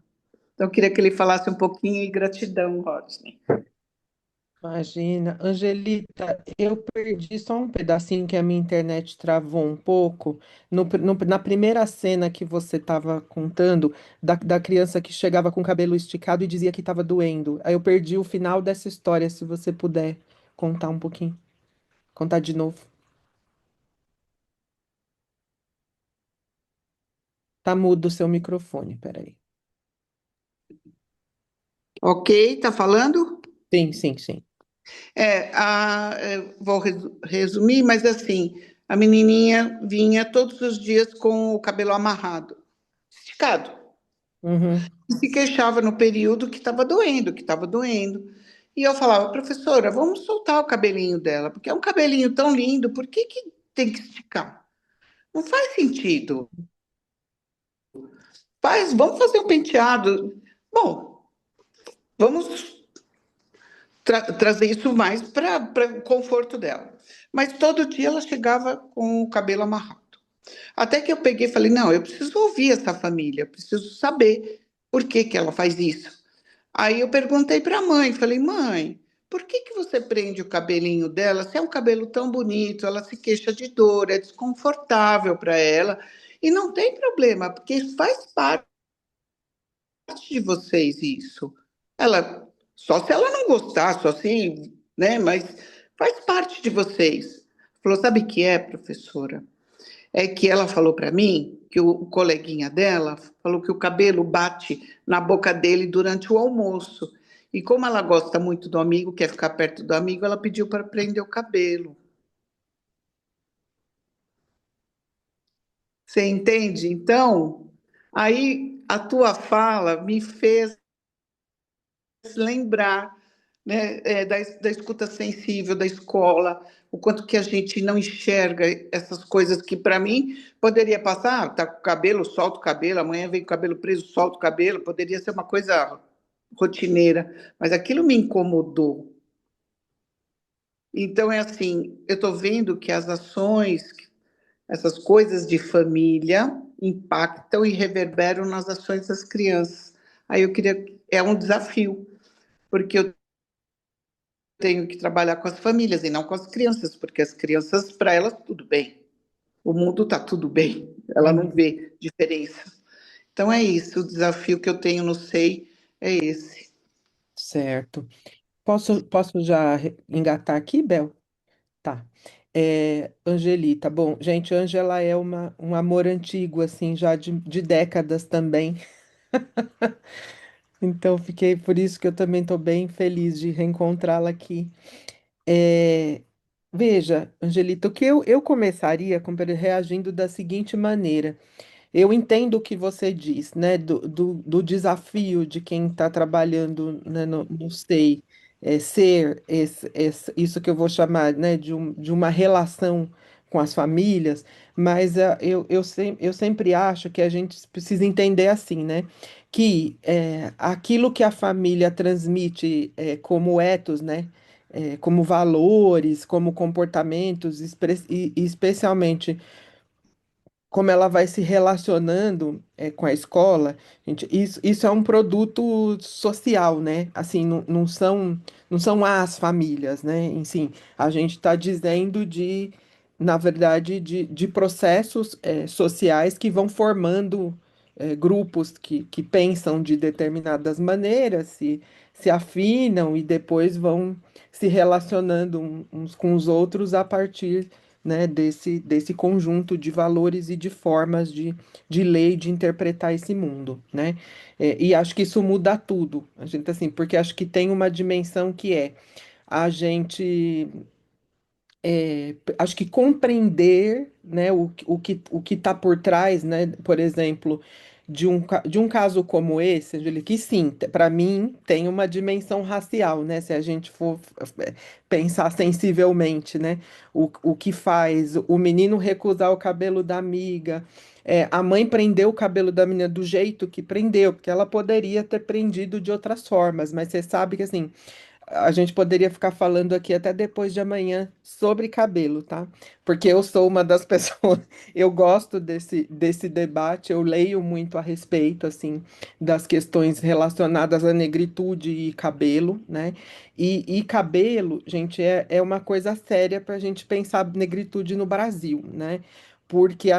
Então, eu queria que ele falasse um pouquinho e gratidão, Rodney. Imagina, Angelita, eu perdi só um pedacinho que a minha internet travou um pouco. Na primeira cena que você estava contando, da criança que chegava com o cabelo esticado e dizia que estava doendo. Aí eu perdi o final dessa história, se você puder contar um pouquinho. Contar de novo. Tá mudo o seu microfone, peraí. Ok, tá falando? Sim, sim, sim. Vou resumir, mas assim, a menininha vinha todos os dias com o cabelo amarrado, esticado, Uhum, e se queixava no período que estava doendo, que estava doendo. E eu falava, professora, vamos soltar o cabelinho dela, porque é um cabelinho tão lindo, por que que tem que esticar? Não faz sentido. Vamos fazer um penteado. Bom, vamos trazer isso mais para o conforto dela. Mas todo dia ela chegava com o cabelo amarrado. Até que eu peguei e falei: não, eu preciso ouvir essa família, eu preciso saber por que que ela faz isso. Aí eu perguntei para a mãe, falei: mãe, por que que você prende o cabelinho dela? Se é um cabelo tão bonito, ela se queixa de dor, é desconfortável para ela. E não tem problema, porque faz parte de vocês isso. Ela, só se ela não gostar, só se, né? Mas faz parte de vocês. Falou, sabe o que é, professora? É que ela falou para mim que o coleguinha dela falou que o cabelo bate na boca dele durante o almoço. E como ela gosta muito do amigo, quer ficar perto do amigo, ela pediu para prender o cabelo. Você entende? Então, aí a tua fala me fez lembrar, né, da escuta sensível da escola, o quanto que a gente não enxerga essas coisas que, para mim, poderia passar, tá com o cabelo, solta o cabelo, amanhã vem com o cabelo preso, solta o cabelo, poderia ser uma coisa rotineira, mas aquilo me incomodou. Então, é assim, eu estou vendo que as ações, essas coisas de família, impactam e reverberam nas ações das crianças. Aí eu queria, é um desafio, porque eu tenho que trabalhar com as famílias e não com as crianças, porque as crianças, para elas, tudo bem. O mundo está tudo bem, ela não uhum, vê diferença. Então é isso, o desafio que eu tenho no SEI é esse. certo. Posso já engatar aqui, Bel? Tá. Angelita, bom, gente, Ângela é um amor antigo, assim, já de décadas também. Então, fiquei por isso que eu também estou bem feliz de reencontrá-la aqui. É, veja, Angelita, o que eu começaria reagindo da seguinte maneira. Eu entendo o que você diz, né, do desafio de quem está trabalhando, né, no SEI, ser isso que eu vou chamar, né, de uma relação com as famílias, mas eu sempre acho que a gente precisa entender assim, né, que aquilo que a família transmite como ethos, né, como valores, como comportamentos, e especialmente como ela vai se relacionando com a escola, gente, isso é um produto social, né? Assim, não são as famílias, né? Em si, a gente está dizendo na verdade, de processos sociais que vão formando grupos que pensam de determinadas maneiras, se afinam e depois vão se relacionando uns com os outros a partir, né, desse conjunto de valores e de formas de ler e de interpretar esse mundo, né? E acho que isso muda tudo, a gente assim, porque acho que tem uma dimensão que é a gente acho que compreender, né, o que está por trás, né, por exemplo, de um caso como esse, Angelique, que sim, para mim tem uma dimensão racial, né, se a gente for pensar sensivelmente, né, o que faz o menino recusar o cabelo da amiga, a mãe prendeu o cabelo da menina do jeito que prendeu, porque ela poderia ter prendido de outras formas, mas você sabe que assim a gente poderia ficar falando aqui até depois de amanhã sobre cabelo, tá? Porque eu sou uma das pessoas, eu gosto desse debate, eu leio muito a respeito, assim, das questões relacionadas à negritude e cabelo, né? E cabelo, gente, é uma coisa séria para a gente pensar negritude no Brasil, né? Porque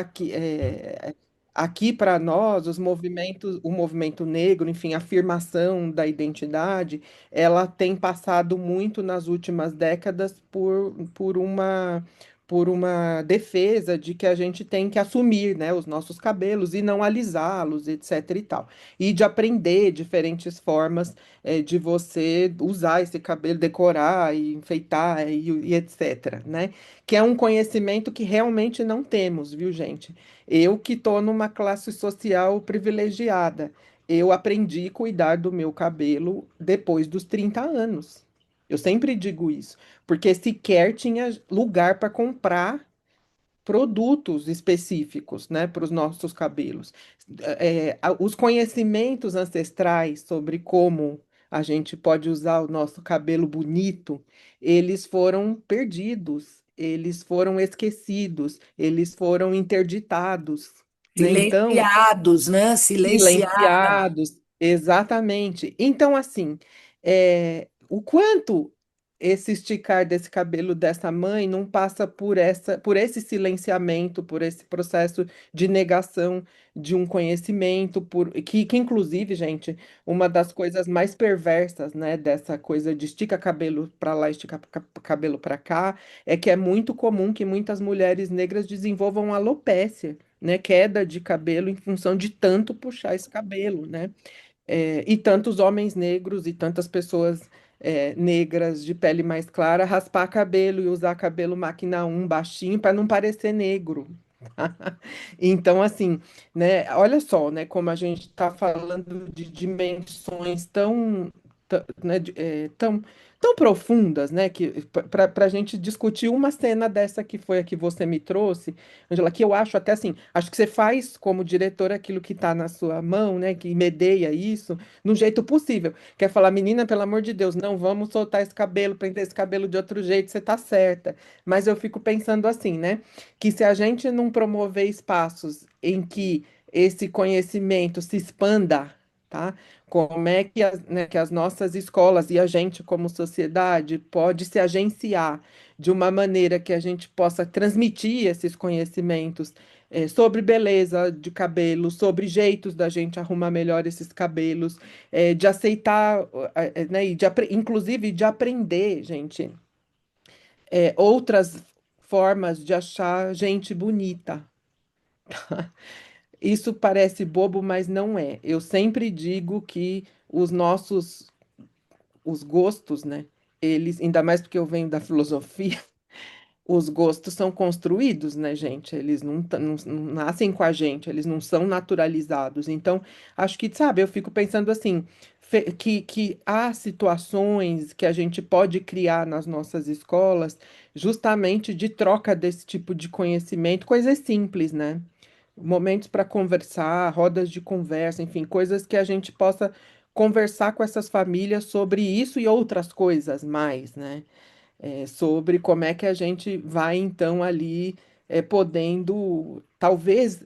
aqui para nós, os movimentos, o movimento negro, enfim, a afirmação da identidade, ela tem passado muito nas últimas décadas por uma defesa de que a gente tem que assumir, né, os nossos cabelos e não alisá-los, etc. e tal. E de aprender diferentes formas de você usar esse cabelo, decorar e enfeitar e etc., né? Que é um conhecimento que realmente não temos, viu, gente? Eu que estou numa classe social privilegiada. Eu aprendi a cuidar do meu cabelo depois dos 30 anos. Eu sempre digo isso, porque sequer tinha lugar para comprar produtos específicos, né, para os nossos cabelos. Os conhecimentos ancestrais sobre como a gente pode usar o nosso cabelo bonito, eles foram perdidos, eles foram esquecidos, eles foram interditados, né? Então, Silenciados, né? Silenciados. silenciados, exatamente. Então, assim, o quanto esse esticar desse cabelo dessa mãe não passa por esse silenciamento, por esse processo de negação de um conhecimento, que inclusive, gente, uma das coisas mais perversas, né, dessa coisa de estica cabelo para lá, estica cabelo para cá, é que é muito comum que muitas mulheres negras desenvolvam alopécia, né, queda de cabelo em função de tanto puxar esse cabelo, né? E tantos homens negros e tantas pessoas negras de pele mais clara raspar cabelo e usar cabelo máquina 1 baixinho para não parecer negro. Então, assim, né, olha só, né, como a gente está falando de dimensões né, tão profundas, né, que para a gente discutir uma cena dessa que foi a que você me trouxe, Angela, que eu acho até assim, acho que você faz como diretor aquilo que está na sua mão, né, que medeia isso, no jeito possível. Quer falar, menina, pelo amor de Deus, não vamos soltar esse cabelo, prender esse cabelo de outro jeito, você está certa. Mas eu fico pensando assim, né, que se a gente não promover espaços em que esse conhecimento se expanda, tá? Como é que que as nossas escolas e a gente, como sociedade, pode se agenciar de uma maneira que a gente possa transmitir esses conhecimentos sobre beleza de cabelo, sobre jeitos da gente arrumar melhor esses cabelos, de aceitar, né, e inclusive de aprender, gente, outras formas de achar gente bonita. Isso parece bobo, mas não é. Eu sempre digo que os gostos, né? Eles, ainda mais porque eu venho da filosofia, os gostos são construídos, né, gente? Eles não nascem com a gente, eles não são naturalizados. Então, acho que, sabe, eu fico pensando assim, que há situações que a gente pode criar nas nossas escolas, justamente de troca desse tipo de conhecimento, coisas simples, né? Momentos para conversar, rodas de conversa, enfim, coisas que a gente possa conversar com essas famílias sobre isso e outras coisas mais, né? Sobre como é que a gente vai então ali podendo talvez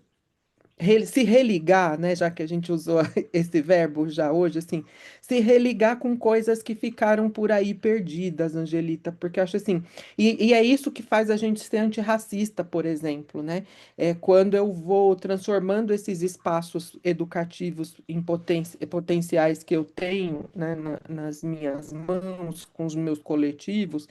se religar, né, já que a gente usou esse verbo já hoje, assim, se religar com coisas que ficaram por aí perdidas, Angelita, porque eu acho assim, e é isso que faz a gente ser antirracista, por exemplo, né? Quando eu vou transformando esses espaços educativos em potenciais que eu tenho, né, nas minhas mãos, com os meus coletivos,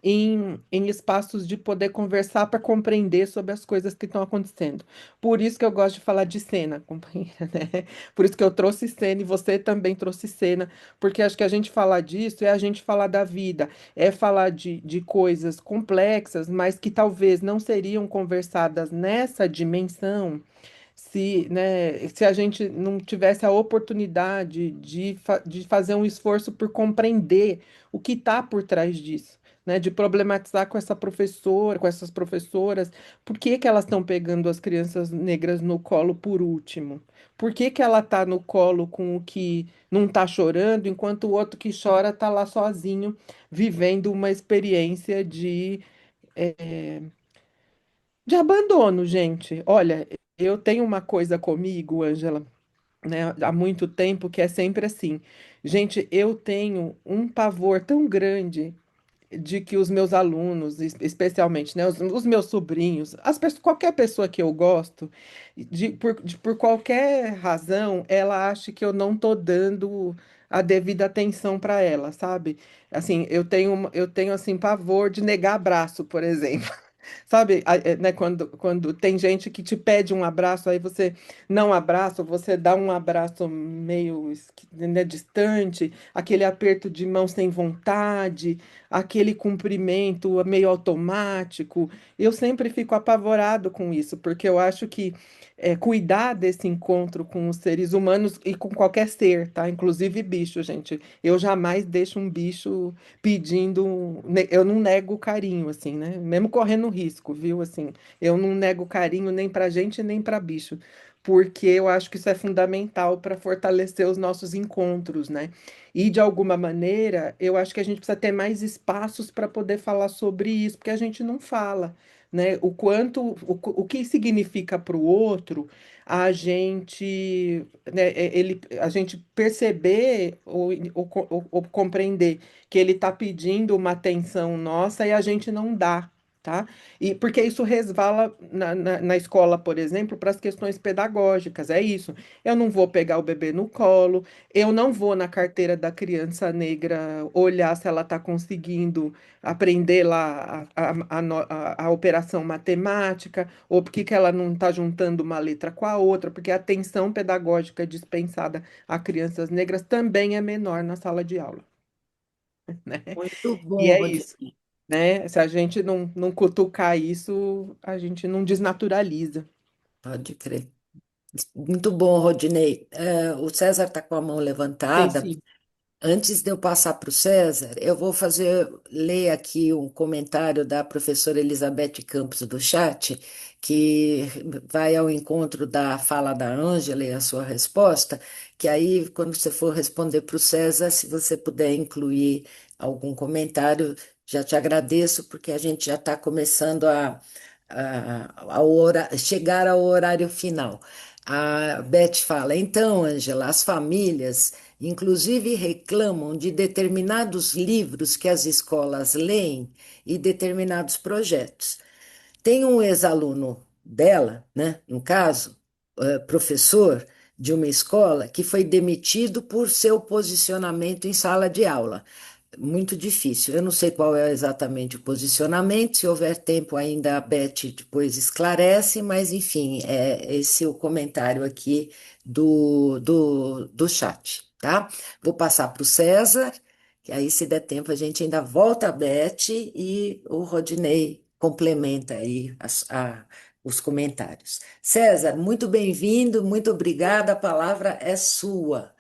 em espaços de poder conversar para compreender sobre as coisas que estão acontecendo. Por isso que eu gosto de falar de cena, companheira, né? Por isso que eu trouxe cena e você também trouxe cena, porque acho que a gente falar disso é a gente falar da vida, é falar de coisas complexas, mas que talvez não seriam conversadas nessa dimensão se a gente não tivesse a oportunidade de fazer um esforço por compreender o que está por trás disso. né, de problematizar com essa professora, com essas professoras, por que que elas estão pegando as crianças negras no colo por último? Por que que ela está no colo com o que não está chorando, enquanto o outro que chora está lá sozinho, vivendo uma experiência de abandono, gente? Olha, eu tenho uma coisa comigo, Ângela, né, há muito tempo que é sempre assim. Gente, eu tenho um pavor tão grande de que os meus alunos, especialmente, né, os meus sobrinhos, qualquer pessoa que eu gosto, por qualquer razão, ela acha que eu não estou dando a devida atenção para ela, sabe? Assim, eu tenho assim pavor de negar abraço, por exemplo. Sabe, né, quando tem gente que te pede um abraço, aí você não abraça, ou você dá um abraço meio, né, distante, aquele aperto de mão sem vontade, aquele cumprimento meio automático. Eu sempre fico apavorado com isso, porque eu acho que cuidar desse encontro com os seres humanos e com qualquer ser, tá? Inclusive bicho, gente. Eu jamais deixo um bicho pedindo. Eu não nego carinho, assim, né? Mesmo correndo risco, viu? Assim, eu não nego carinho nem pra gente, nem pra bicho. Porque eu acho que isso é fundamental para fortalecer os nossos encontros, né? E de alguma maneira, eu acho que a gente precisa ter mais espaços para poder falar sobre isso, porque a gente não fala, né? O que significa para o outro a gente, né, a gente perceber ou compreender que ele está pedindo uma atenção nossa e a gente não dá. Tá? E porque isso resvala na escola, por exemplo, para as questões pedagógicas. É isso. Eu não vou pegar o bebê no colo, eu não vou na carteira da criança negra olhar se ela está conseguindo aprender lá a operação matemática, ou por que que ela não está juntando uma letra com a outra, porque a atenção pedagógica dispensada a crianças negras também é menor na sala de aula, né? Muito E bom, é isso, Rodinei. né? Se a gente não cutucar isso, a gente não desnaturaliza. Pode crer. Muito bom, Rodinei. O César está com a mão Sim, levantada. sim. Antes de eu passar para o César, eu vou ler aqui um comentário da professora Elizabeth Campos do chat, que vai ao encontro da fala da Ângela e a sua resposta, que aí, quando você for responder para o César, se você puder incluir algum comentário, já te agradeço, porque a gente já está começando chegar ao horário final. A Beth fala, então, Ângela, as famílias inclusive reclamam de determinados livros que as escolas leem e determinados projetos. Tem um ex-aluno dela, né, no caso, professor de uma escola, que foi demitido por seu posicionamento em sala de aula. Muito difícil. Eu não sei qual é exatamente o posicionamento, se houver tempo ainda a Beth depois esclarece, mas enfim, é esse o comentário aqui do chat, tá? Vou passar para o César, que aí se der tempo a gente ainda volta a Beth e o Rodinei complementa aí os comentários. César, muito bem-vindo, muito obrigada, a palavra é sua.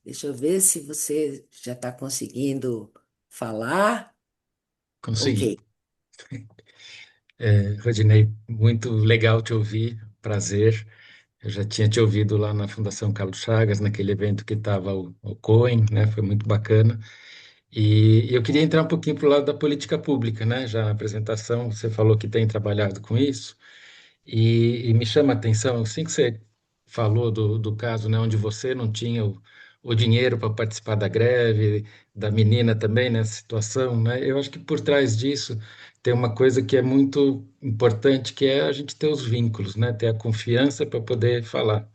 Deixa eu ver se você já está conseguindo falar. Consegui. Ok. Rodinei, muito legal te ouvir, prazer. Eu já tinha te ouvido lá na Fundação Carlos Chagas, naquele evento que estava o Cohen, né? Foi muito bacana. E eu queria entrar um pouquinho para o lado da política pública, né? Já na apresentação você falou que tem trabalhado com isso. E me chama a atenção, assim que você falou do caso, né, onde você não tinha o dinheiro para participar da greve, da menina também nessa situação, né? Eu acho que por trás disso tem uma coisa que é muito importante, que é a gente ter os vínculos, né? Ter a confiança para poder falar.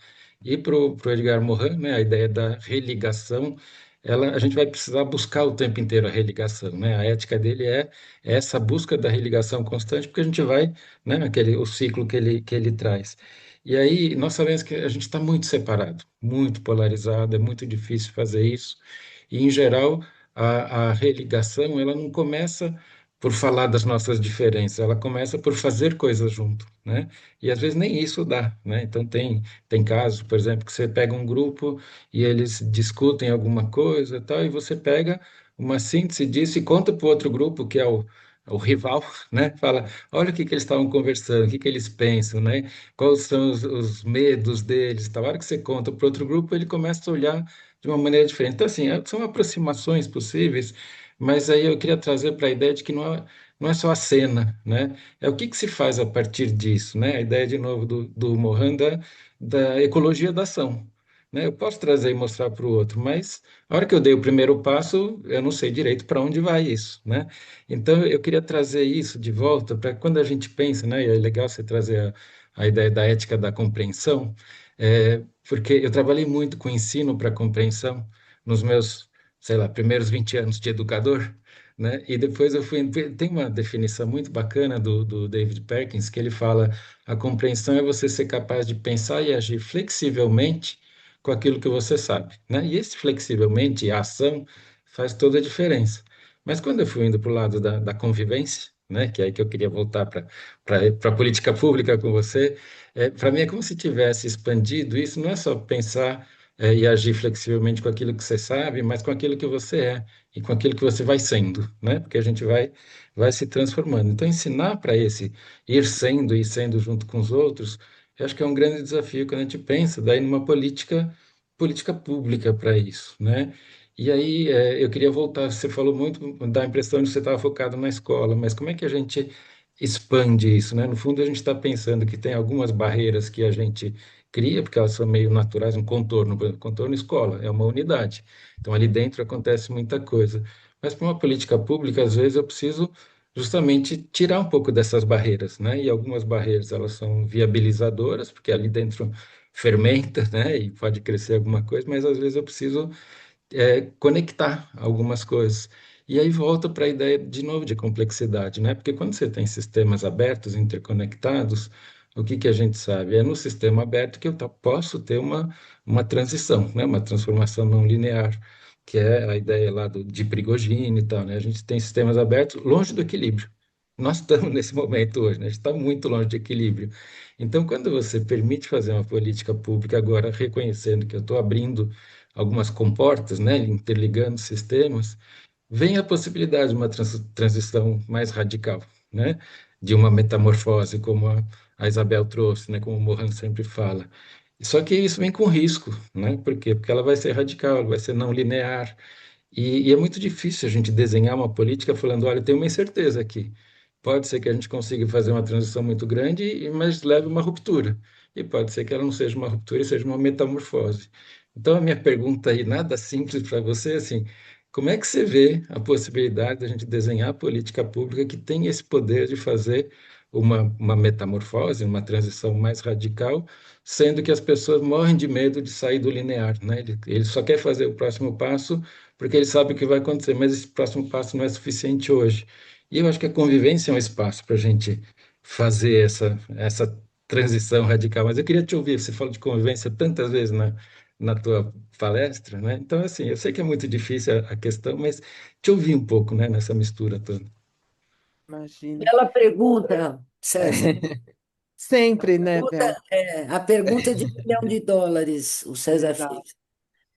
E para o Edgar Morin, né, a ideia da religação, a gente vai precisar buscar o tempo inteiro a religação, né? A ética dele é essa busca da religação constante, porque a gente vai, né, o ciclo que ele traz. E aí nós sabemos que a gente está muito separado, muito polarizado, é muito difícil fazer isso. E, em geral, a religação ela não começa por falar das nossas diferenças, ela começa por fazer coisas junto, né? E às vezes nem isso dá, né? Então tem casos, por exemplo, que você pega um grupo e eles discutem alguma coisa, e tal, e você pega uma síntese disso e conta para o outro grupo, que é o rival, né? Fala, olha o que que eles estavam conversando, o que que eles pensam, né? Quais são os medos deles. Tal. A hora que você conta para outro grupo, ele começa a olhar de uma maneira diferente. Então, assim, são aproximações possíveis, mas aí eu queria trazer para a ideia de que não é só a cena, né? É o que que se faz a partir disso, né? A ideia, de novo, do Mohan da ecologia da ação, né? Eu posso trazer e mostrar para o outro, mas a hora que eu dei o primeiro passo, eu não sei direito para onde vai isso, né? Então, eu queria trazer isso de volta para quando a gente pensa, né? E é legal você trazer a ideia da ética da compreensão, porque eu trabalhei muito com ensino para compreensão nos meus, sei lá, primeiros 20 anos de educador, né? E depois eu fui. Tem uma definição muito bacana do David Perkins que ele fala: a compreensão é você ser capaz de pensar e agir flexivelmente com aquilo que você sabe, né? E esse flexivelmente, a ação, faz toda a diferença. Mas quando eu fui indo para o lado da convivência, né, que é aí que eu queria voltar para a política pública com você, para mim é como se tivesse expandido isso, não é só pensar e agir flexivelmente com aquilo que você sabe, mas com aquilo que você é e com aquilo que você vai sendo, né? Porque a gente vai se transformando. Então, ensinar para esse ir sendo junto com os outros, eu acho que é um grande desafio quando a gente pensa daí numa política pública para isso, né? E aí, eu queria voltar, você falou muito, dá a impressão de que você estava focado na escola, mas como é que a gente expande isso, né? No fundo, a gente está pensando que tem algumas barreiras que a gente cria, porque elas são meio naturais, um contorno, por exemplo, contorno escola, é uma unidade. Então, ali dentro acontece muita coisa. Mas para uma política pública, às vezes, eu preciso justamente tirar um pouco dessas barreiras, né? E algumas barreiras, elas são viabilizadoras, porque ali dentro fermenta, né? E pode crescer alguma coisa, mas às vezes eu preciso conectar algumas coisas. E aí volta para a ideia, de novo, de complexidade, né? Porque quando você tem sistemas abertos, interconectados, o que que a gente sabe? É no sistema aberto que eu posso ter uma transição, né? Uma transformação não linear, que é a ideia lá de Prigogine e tal, né? A gente tem sistemas abertos longe do equilíbrio. Nós estamos nesse momento hoje, né? A gente está muito longe de equilíbrio. Então, quando você permite fazer uma política pública agora, reconhecendo que eu estou abrindo algumas comportas, né, interligando sistemas, vem a possibilidade de uma transição mais radical, né, de uma metamorfose, como a Isabel trouxe, né, como o Mohan sempre fala. Só que isso vem com risco, né? Por quê? Porque ela vai ser radical, ela vai ser não linear, e é muito difícil a gente desenhar uma política falando, olha, tem uma incerteza aqui. Pode ser que a gente consiga fazer uma transição muito grande, mas leve uma ruptura. E pode ser que ela não seja uma ruptura e seja uma metamorfose. Então, a minha pergunta aí, nada simples para você, assim, como é que você vê a possibilidade de a gente desenhar a política pública que tem esse poder de fazer uma metamorfose, uma transição mais radical, sendo que as pessoas morrem de medo de sair do linear, né? Ele só quer fazer o próximo passo porque ele sabe o que vai acontecer, mas esse próximo passo não é suficiente hoje. E eu acho que a convivência é um espaço para a gente fazer essa transição radical. Mas eu queria te ouvir, você fala de convivência tantas vezes na tua palestra, né? Então, assim, eu sei que é muito difícil a questão, mas te ouvir um pouco, né, nessa mistura toda. Imagina. Bela pergunta, César. Sempre, né, Bel? A pergunta de US$ 1 milhão, o César Exato. fez.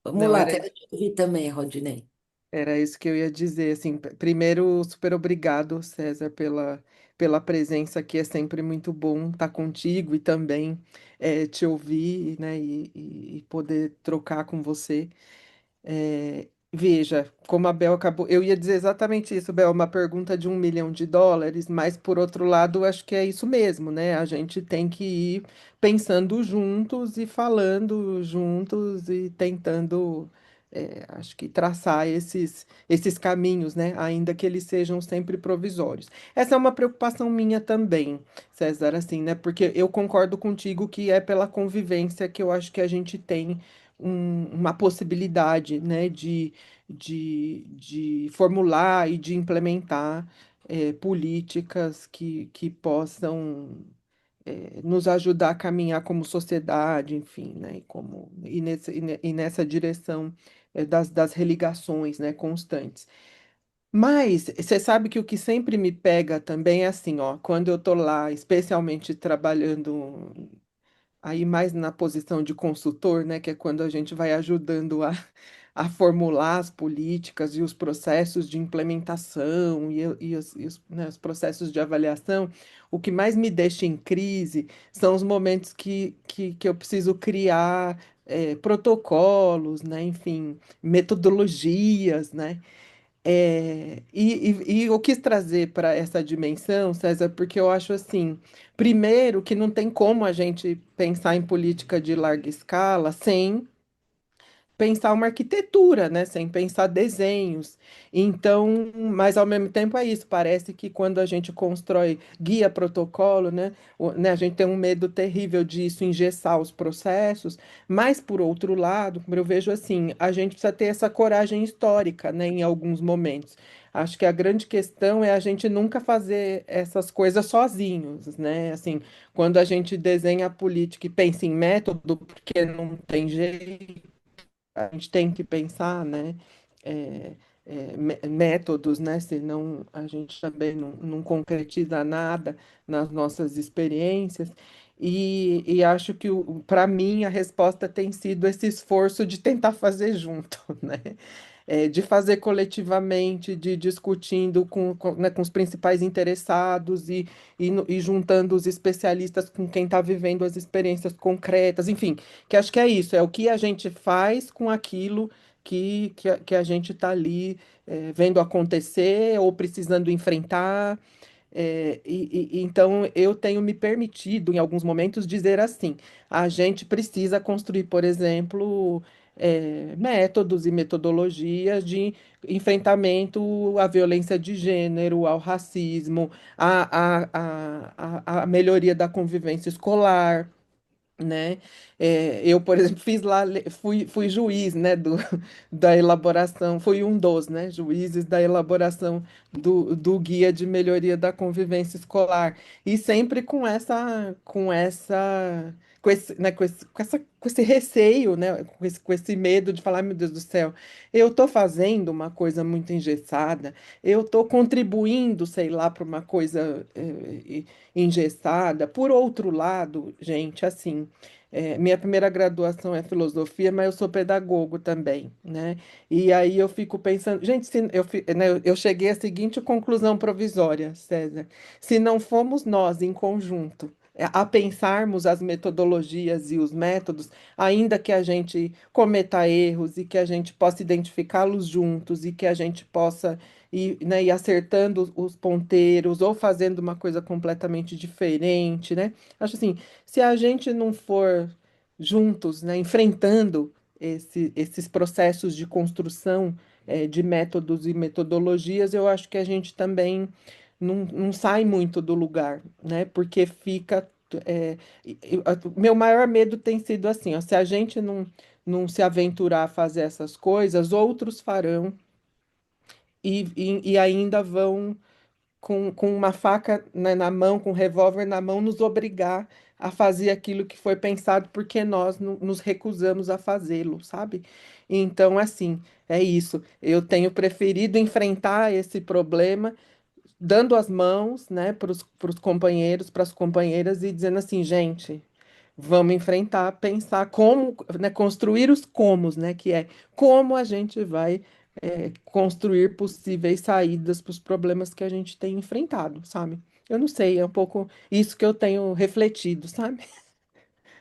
Vamos Não, lá, era quero te ouvir também, Rodinei. Era isso que eu ia dizer, assim, primeiro, super obrigado, César, pela presença aqui, é sempre muito bom estar contigo e também te ouvir, né, e poder trocar com você. Veja, como a Bel acabou, eu ia dizer exatamente isso, Bel, uma pergunta de US$ 1 milhão, mas por outro lado, acho que é isso mesmo, né? A gente tem que ir pensando juntos e falando juntos e tentando, acho que traçar esses caminhos, né? Ainda que eles sejam sempre provisórios. Essa é uma preocupação minha também, César, assim, né? Porque eu concordo contigo que é pela convivência que eu acho que a gente tem uma possibilidade, né, de formular e de implementar políticas que possam nos ajudar a caminhar como sociedade, enfim, né, e nessa direção das religações, né, constantes. Mas você sabe que o que sempre me pega também é assim, ó, quando eu tô lá, especialmente trabalhando aí mais na posição de consultor, né, que é quando a gente vai ajudando a a formular as políticas e os processos de implementação né, os processos de avaliação, o que mais me deixa em crise são os momentos que eu preciso criar protocolos, né, enfim, metodologias, né? E eu quis trazer para essa dimensão, César, porque eu acho assim, primeiro, que não tem como a gente pensar em política de larga escala sem pensar uma arquitetura, né? Sem pensar desenhos. Então, mas ao mesmo tempo é isso. Parece que quando a gente constrói guia, protocolo, né? Né, a gente tem um medo terrível disso engessar os processos. Mas por outro lado, como eu vejo assim, a gente precisa ter essa coragem histórica, né? Em alguns momentos. Acho que a grande questão é a gente nunca fazer essas coisas sozinhos, né? Assim, quando a gente desenha a política e pensa em método, porque não tem jeito a gente tem que pensar, né, é, métodos, né, senão a gente também não concretiza nada nas nossas experiências. E acho que, para mim, a resposta tem sido esse esforço de tentar fazer junto, né? De fazer coletivamente, de discutindo né, com os principais interessados e juntando os especialistas com quem está vivendo as experiências concretas, enfim, que acho que é isso, é o que a gente faz com aquilo que a gente está ali vendo acontecer ou precisando enfrentar. Então, eu tenho me permitido, em alguns momentos, dizer assim: a gente precisa construir, por exemplo, métodos e metodologias de enfrentamento à violência de gênero, ao racismo, à melhoria da convivência escolar, né? Eu, por exemplo, fiz lá, fui juiz, né, da elaboração, fui um dos, né, juízes da elaboração do guia de melhoria da convivência escolar, e sempre com esse receio, né, com esse medo de falar, "Ai, meu Deus do céu, eu estou fazendo uma coisa muito engessada, eu estou contribuindo, sei lá, para uma coisa engessada. Por outro lado, gente, assim, minha primeira graduação é filosofia, mas eu sou pedagogo também, né? E aí eu fico pensando, gente, né, eu cheguei à seguinte conclusão provisória, César: se não fomos nós em conjunto a pensarmos as metodologias e os métodos, ainda que a gente cometa erros e que a gente possa identificá-los juntos e que a gente possa né, ir acertando os ponteiros ou fazendo uma coisa completamente diferente, né? Acho assim, se a gente não for juntos, né, enfrentando esses processos de construção de métodos e metodologias, eu acho que a gente também não sai muito do lugar, né? Porque fica. Meu maior medo tem sido assim, ó, se a gente não se aventurar a fazer essas coisas, outros farão e ainda vão com uma faca, né, na mão, com um revólver na mão, nos obrigar a fazer aquilo que foi pensado porque nós nos recusamos a fazê-lo, sabe? Então, assim, é isso. Eu tenho preferido enfrentar esse problema dando as mãos, né, para os companheiros, para as companheiras e dizendo assim, gente, vamos enfrentar, pensar como, né, construir os comos, né, que é como a gente vai construir possíveis saídas para os problemas que a gente tem enfrentado, sabe? Eu não sei, é um pouco isso que eu tenho refletido, sabe?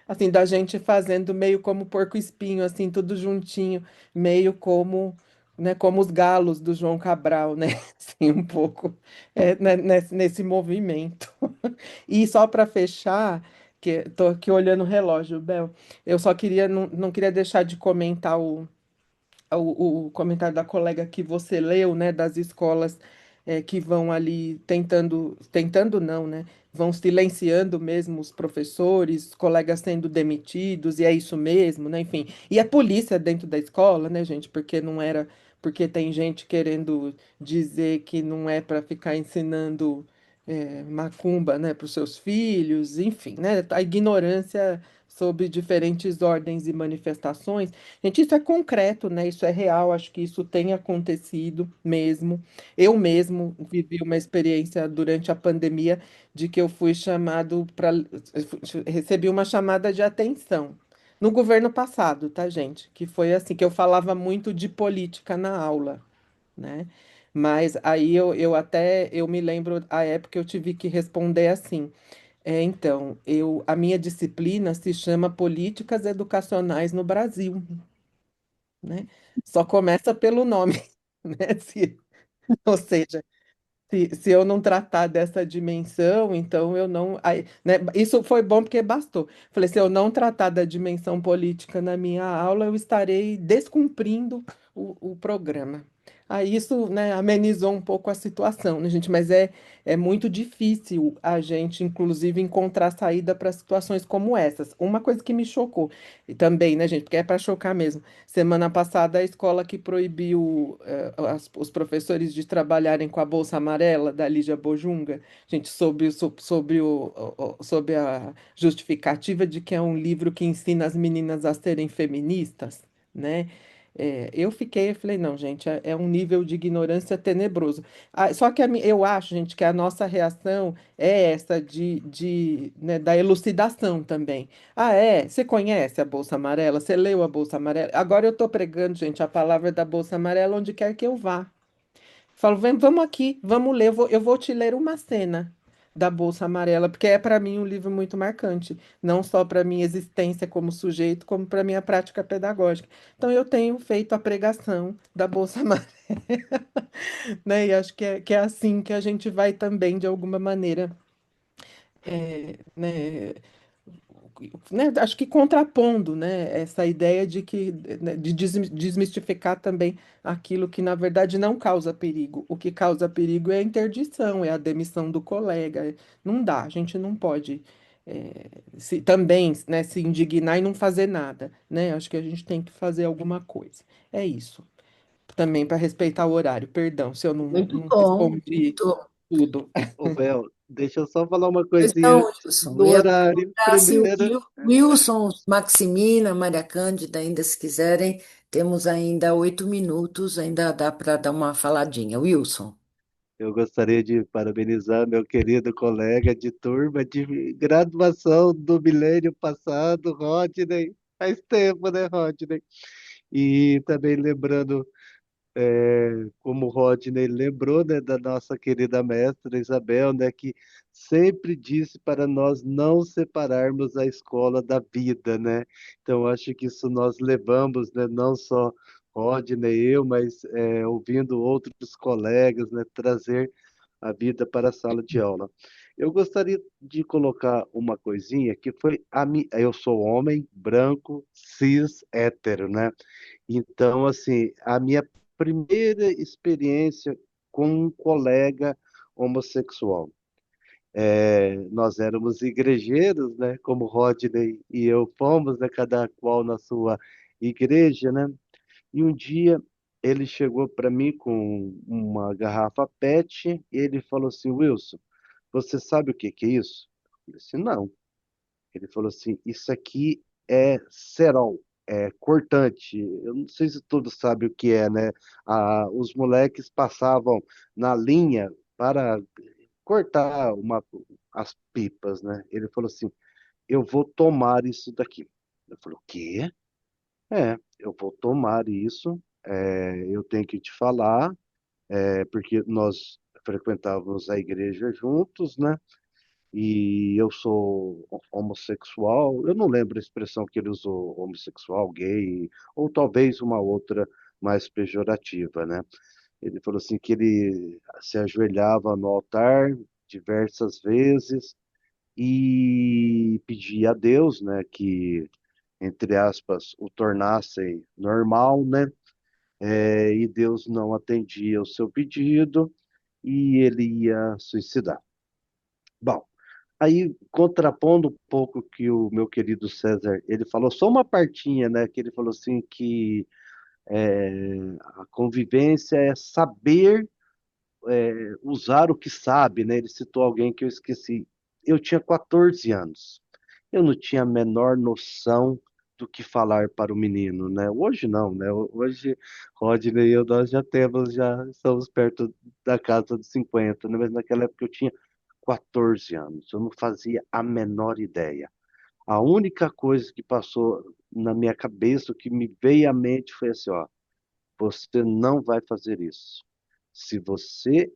Assim, da gente fazendo meio como porco-espinho, assim, tudo juntinho, meio como, né, como os galos do João Cabral, né? Assim, um pouco né, nesse movimento. E só para fechar, que tô aqui olhando o relógio, Bel, eu só queria, não queria deixar de comentar o comentário da colega que você leu, né, das escolas que vão ali tentando não, né, vão silenciando mesmo os professores, colegas sendo demitidos, e é isso mesmo, né, enfim. E a polícia dentro da escola, né, gente, porque não era, porque tem gente querendo dizer que não é para ficar ensinando macumba, né, para os seus filhos, enfim, né, a ignorância sobre diferentes ordens e manifestações. Gente, isso é concreto, né? Isso é real, acho que isso tem acontecido mesmo. Eu mesmo vivi uma experiência durante a pandemia de que eu fui chamado para recebi uma chamada de atenção, No governo passado, tá, gente? Que foi assim, que eu falava muito de política na aula, né? Mas aí eu me lembro a época eu tive que responder assim. Então, a minha disciplina se chama Políticas Educacionais no Brasil, né? Só começa pelo nome, né? Ou seja, se eu não tratar dessa dimensão, então eu não. Aí, né, isso foi bom porque bastou. Falei, se eu não tratar da dimensão política na minha aula, eu estarei descumprindo o programa. Aí isso, né, amenizou um pouco a situação, né, gente? Mas é muito difícil a gente, inclusive, encontrar saída para situações como essas. Uma coisa que me chocou, e também, né, gente, porque é para chocar mesmo. Semana passada, a escola que proibiu os professores de trabalharem com a Bolsa Amarela, da Lígia Bojunga, gente, sob a justificativa de que é um livro que ensina as meninas a serem feministas, né? Eu falei, não, gente, é um nível de ignorância tenebroso. Só que eu acho, gente, que a nossa reação é essa né, da elucidação também. Ah, é? Você conhece a Bolsa Amarela? Você leu a Bolsa Amarela? Agora eu estou pregando, gente, a palavra da Bolsa Amarela onde quer que eu vá. Falo, vamos aqui, vamos ler. Eu vou te ler uma cena da Bolsa Amarela, porque é para mim um livro muito marcante, não só para minha existência como sujeito, como para minha prática pedagógica. Então eu tenho feito a pregação da Bolsa Amarela, né? E acho que é assim que a gente vai também, de alguma maneira, né, acho que contrapondo, né, essa ideia de que né, de desmistificar também aquilo que na verdade não causa perigo. O que causa perigo é a interdição, é a demissão do colega. Não dá, a gente não pode também, né, se indignar e não fazer nada, né? Acho que a gente tem que fazer alguma coisa. É isso. Também para respeitar o horário. Perdão se eu Muito não bom. respondi tudo. Ô, Bel, deixa eu só falar uma Pois coisinha não, antes Wilson. do Eu ia horário. perguntar se o Primeiro, Wilson, Maximina, Maria Cândida, ainda se quiserem, temos ainda 8 minutos, ainda dá para dar uma faladinha. Wilson. eu gostaria de parabenizar meu querido colega de turma de graduação do milênio passado, Rodney. Faz tempo, né, Rodney? E também lembrando, como o Rodney lembrou, né, da nossa querida mestra Isabel, né, que sempre disse para nós não separarmos a escola da vida, né? Então, acho que isso nós levamos, né, não só Rodney e eu, mas ouvindo outros colegas, né, trazer a vida para a sala de aula. Eu gostaria de colocar uma coisinha que foi eu sou homem, branco, cis, hétero, né? Então, assim, a minha primeira experiência com um colega homossexual. Nós éramos igrejeiros, né? Como Rodney e eu fomos, né? Cada qual na sua igreja, né? E um dia ele chegou para mim com uma garrafa PET e ele falou assim: Wilson, você sabe o que que é isso? Eu disse: não. Ele falou assim: Isso aqui é cerol, é cortante. Eu não sei se todos sabem o que é, né? Os moleques passavam na linha para cortar as pipas, né? Ele falou assim: Eu vou tomar isso daqui. Eu falei: O quê? Eu vou tomar isso. Eu tenho que te falar, porque nós frequentávamos a igreja juntos, né? E eu sou homossexual. Eu não lembro a expressão que ele usou, homossexual, gay, ou talvez uma outra mais pejorativa, né? Ele falou assim que ele se ajoelhava no altar diversas vezes e pedia a Deus, né, que, entre aspas, o tornasse normal, né? E Deus não atendia o seu pedido e ele ia suicidar. Bom, aí, contrapondo um pouco que o meu querido César, ele falou só uma partinha, né? Que ele falou assim que a convivência é saber usar o que sabe, né? Ele citou alguém que eu esqueci. Eu tinha 14 anos. Eu não tinha a menor noção do que falar para o menino, né? Hoje não, né? Hoje, Rodney e eu, nós já estamos perto da casa dos 50, né? Mas naquela época eu tinha 14 anos. Eu não fazia a menor ideia. A única coisa que passou na minha cabeça, o que me veio à mente foi assim, ó, você não vai fazer isso. Se você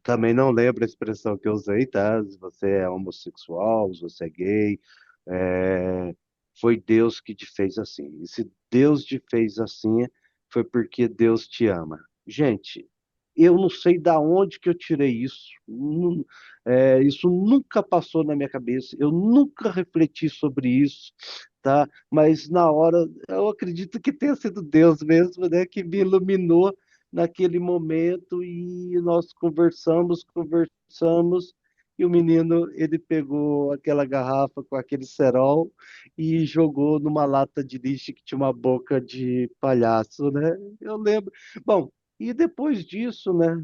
também não lembro a expressão que eu usei, tá? Se você é homossexual, se você é gay, é, foi Deus que te fez assim. E se Deus te fez assim, foi porque Deus te ama. Gente, eu não sei da onde que eu tirei isso. Isso nunca passou na minha cabeça. Eu nunca refleti sobre isso, tá? Mas na hora, eu acredito que tenha sido Deus mesmo, né, que me iluminou naquele momento e nós conversamos, e o menino, ele pegou aquela garrafa com aquele cerol e jogou numa lata de lixo que tinha uma boca de palhaço, né? Eu lembro. Bom, e depois disso, né?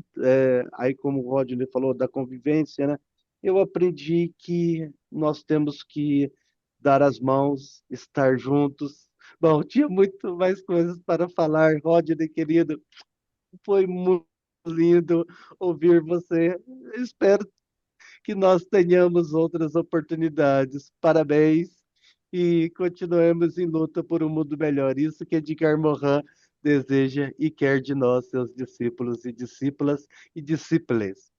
Aí como o Rodney falou da convivência, né? Eu aprendi que nós temos que dar as mãos, estar juntos. Bom, tinha muito mais coisas para falar, Rodney, querido. Foi muito lindo ouvir você. Espero que nós tenhamos outras oportunidades. Parabéns e continuemos em luta por um mundo melhor. Isso que Edgar Morin deseja e quer de nós, seus discípulos e discípulas e discípulas.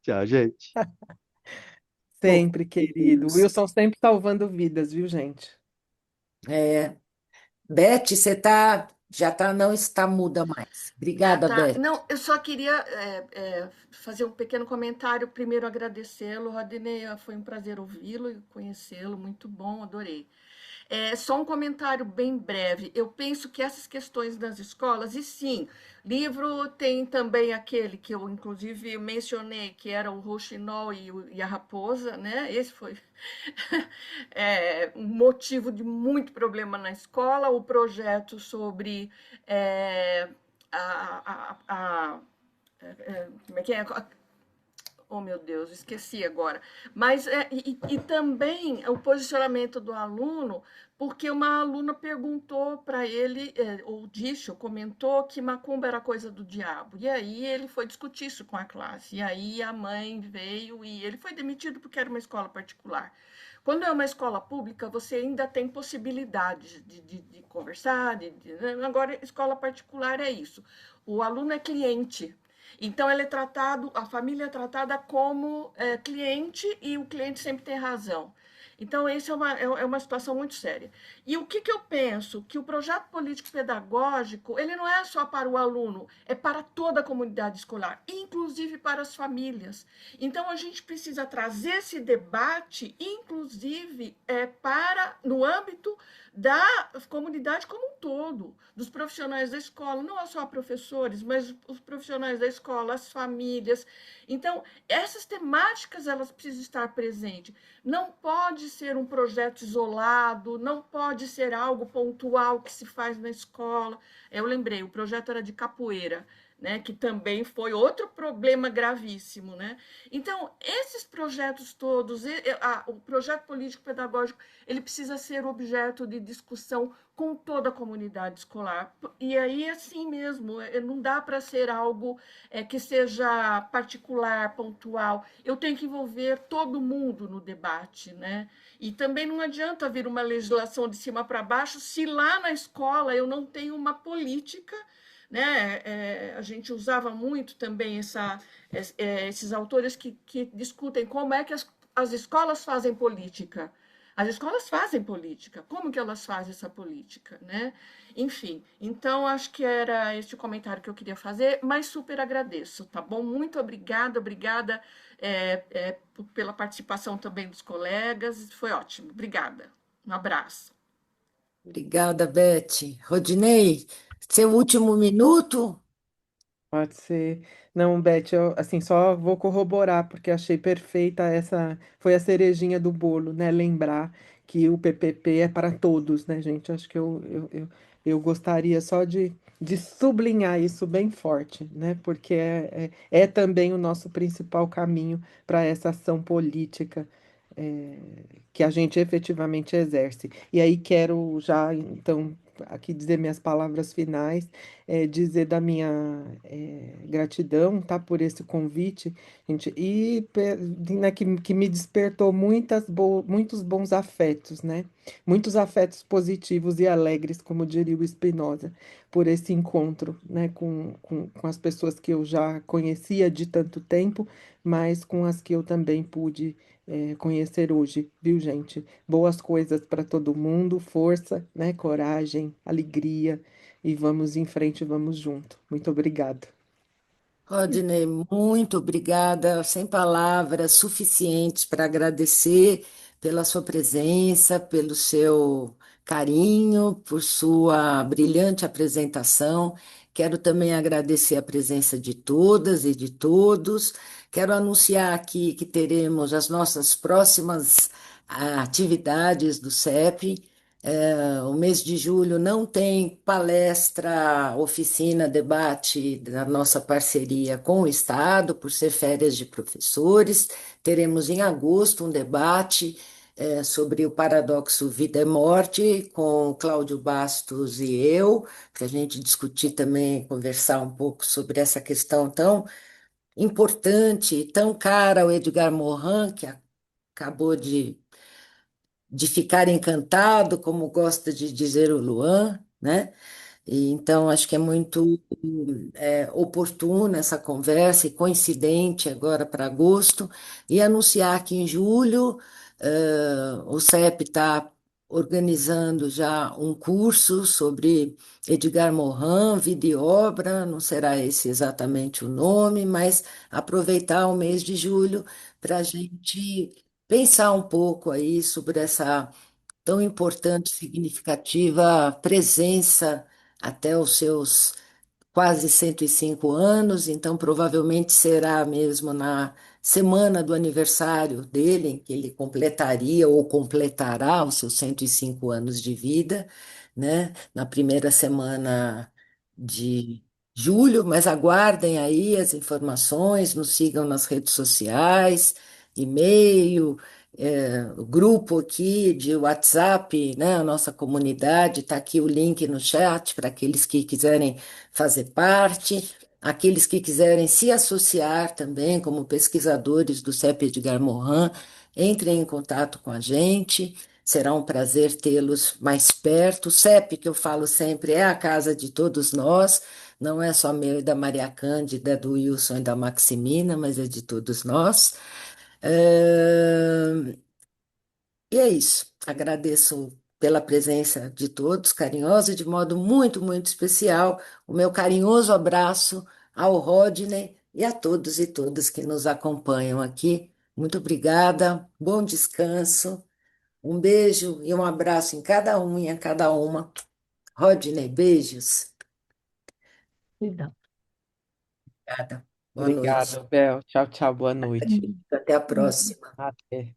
Tchau, gente. Oh, Sempre, querido. Deus. Wilson sempre salvando vidas, viu, gente? É, Beth, já tá, não está muda mais. Ah, Obrigada, tá. Beth. Não, eu só queria fazer um pequeno comentário. Primeiro, agradecê-lo, Rodney. Foi um prazer ouvi-lo e conhecê-lo. Muito bom, adorei. Só um comentário bem breve. Eu penso que essas questões das escolas, e sim, livro tem também aquele que eu, inclusive, mencionei, que era o Rouxinol e a Raposa, né? Esse foi um motivo de muito problema na escola. O projeto sobre é, como é que é? Oh, meu Deus, esqueci agora. Mas, e também o posicionamento do aluno, porque uma aluna perguntou para ele, ou disse, ou comentou que macumba era coisa do diabo. E aí ele foi discutir isso com a classe. E aí a mãe veio e ele foi demitido porque era uma escola particular. Quando é uma escola pública, você ainda tem possibilidades de conversar, né? Agora, escola particular é isso. O aluno é cliente. Então, ele é tratado, a família é tratada como cliente e o cliente sempre tem razão. Então, isso é uma situação muito séria. E o que eu penso? Que o projeto político-pedagógico, ele não é só para o aluno, é para toda a comunidade escolar, inclusive para as famílias. Então, a gente precisa trazer esse debate, inclusive, no âmbito da comunidade como um todo, dos profissionais da escola, não só professores, mas os profissionais da escola, as famílias. Então, essas temáticas elas precisam estar presentes. Não pode ser um projeto isolado, não pode ser algo pontual que se faz na escola. Eu lembrei, o projeto era de capoeira, né, que também foi outro problema gravíssimo, né? Então, esses projetos todos, o projeto político-pedagógico, ele precisa ser objeto de discussão com toda a comunidade escolar. E aí, assim mesmo, não dá para ser algo que seja particular, pontual. Eu tenho que envolver todo mundo no debate, né? E também não adianta vir uma legislação de cima para baixo se lá na escola eu não tenho uma política, né? A gente usava muito também esses autores que discutem como é que as escolas fazem política. As escolas fazem política. Como que elas fazem essa política, né? Enfim, então acho que era este o comentário que eu queria fazer, mas super agradeço, tá bom? Muito obrigada, obrigada pela participação também dos colegas, foi ótimo, obrigada. Um abraço. Obrigada, Beth. Rodinei, seu último minuto? Pode ser. Não, Beth, eu assim só vou corroborar porque achei perfeita essa, foi a cerejinha do bolo, né? Lembrar que o PPP é para todos, né, gente? Acho que eu gostaria só de sublinhar isso bem forte, né? Porque é também o nosso principal caminho para essa ação política é, que a gente efetivamente exerce. E aí quero já, então, aqui dizer minhas palavras finais, dizer da minha gratidão, tá, por esse convite, gente, e né, que me despertou muitos bons afetos, né? Muitos afetos positivos e alegres, como diria o Spinoza, por esse encontro, né, com as pessoas que eu já conhecia de tanto tempo, mas com as que eu também pude conhecer hoje, viu, gente? Boas coisas para todo mundo, força, né, coragem, alegria, e vamos em frente, vamos junto. Muito obrigada. Rodney, muito obrigada, sem palavras suficientes para agradecer pela sua presença, pelo seu carinho, por sua brilhante apresentação. Quero também agradecer a presença de todas e de todos. Quero anunciar aqui que teremos as nossas próximas atividades do CEP. O mês de julho não tem palestra, oficina, debate da nossa parceria com o Estado, por ser férias de professores. Teremos em agosto um debate sobre o paradoxo vida e morte, com Cláudio Bastos e eu, para a gente discutir também, conversar um pouco sobre essa questão tão importante, tão cara ao Edgar Morin, que acabou de ficar encantado, como gosta de dizer o Luan, né? E, então, acho que é muito oportuna essa conversa e coincidente agora para agosto, e anunciar que em julho o CEP está organizando já um curso sobre Edgar Morin, vida e obra, não será esse exatamente o nome, mas aproveitar o mês de julho para a gente pensar um pouco aí sobre essa tão importante, significativa presença até os seus quase 105 anos, então provavelmente será mesmo na semana do aniversário dele, em que ele completaria ou completará os seus 105 anos de vida, né? Na primeira semana de julho, mas aguardem aí as informações, nos sigam nas redes sociais, e-mail, o grupo aqui de WhatsApp, né? A nossa comunidade, está aqui o link no chat para aqueles que quiserem fazer parte, aqueles que quiserem se associar também como pesquisadores do CEP Edgar Morin, entrem em contato com a gente. Será um prazer tê-los mais perto. O CEP, que eu falo sempre, é a casa de todos nós, não é só meu e da Maria Cândida, do Wilson e da Maximina, mas é de todos nós. E é isso. Agradeço pela presença de todos, carinhosa, e de modo muito, muito especial, o meu carinhoso abraço ao Rodney e a todos e todas que nos acompanham aqui. Muito obrigada, bom descanso, um beijo e um abraço em cada um e em cada uma. Rodney, beijos. Então, Obrigada. Boa noite. Obrigado, Bel. Tchau, tchau, boa noite. Até a próxima. Até.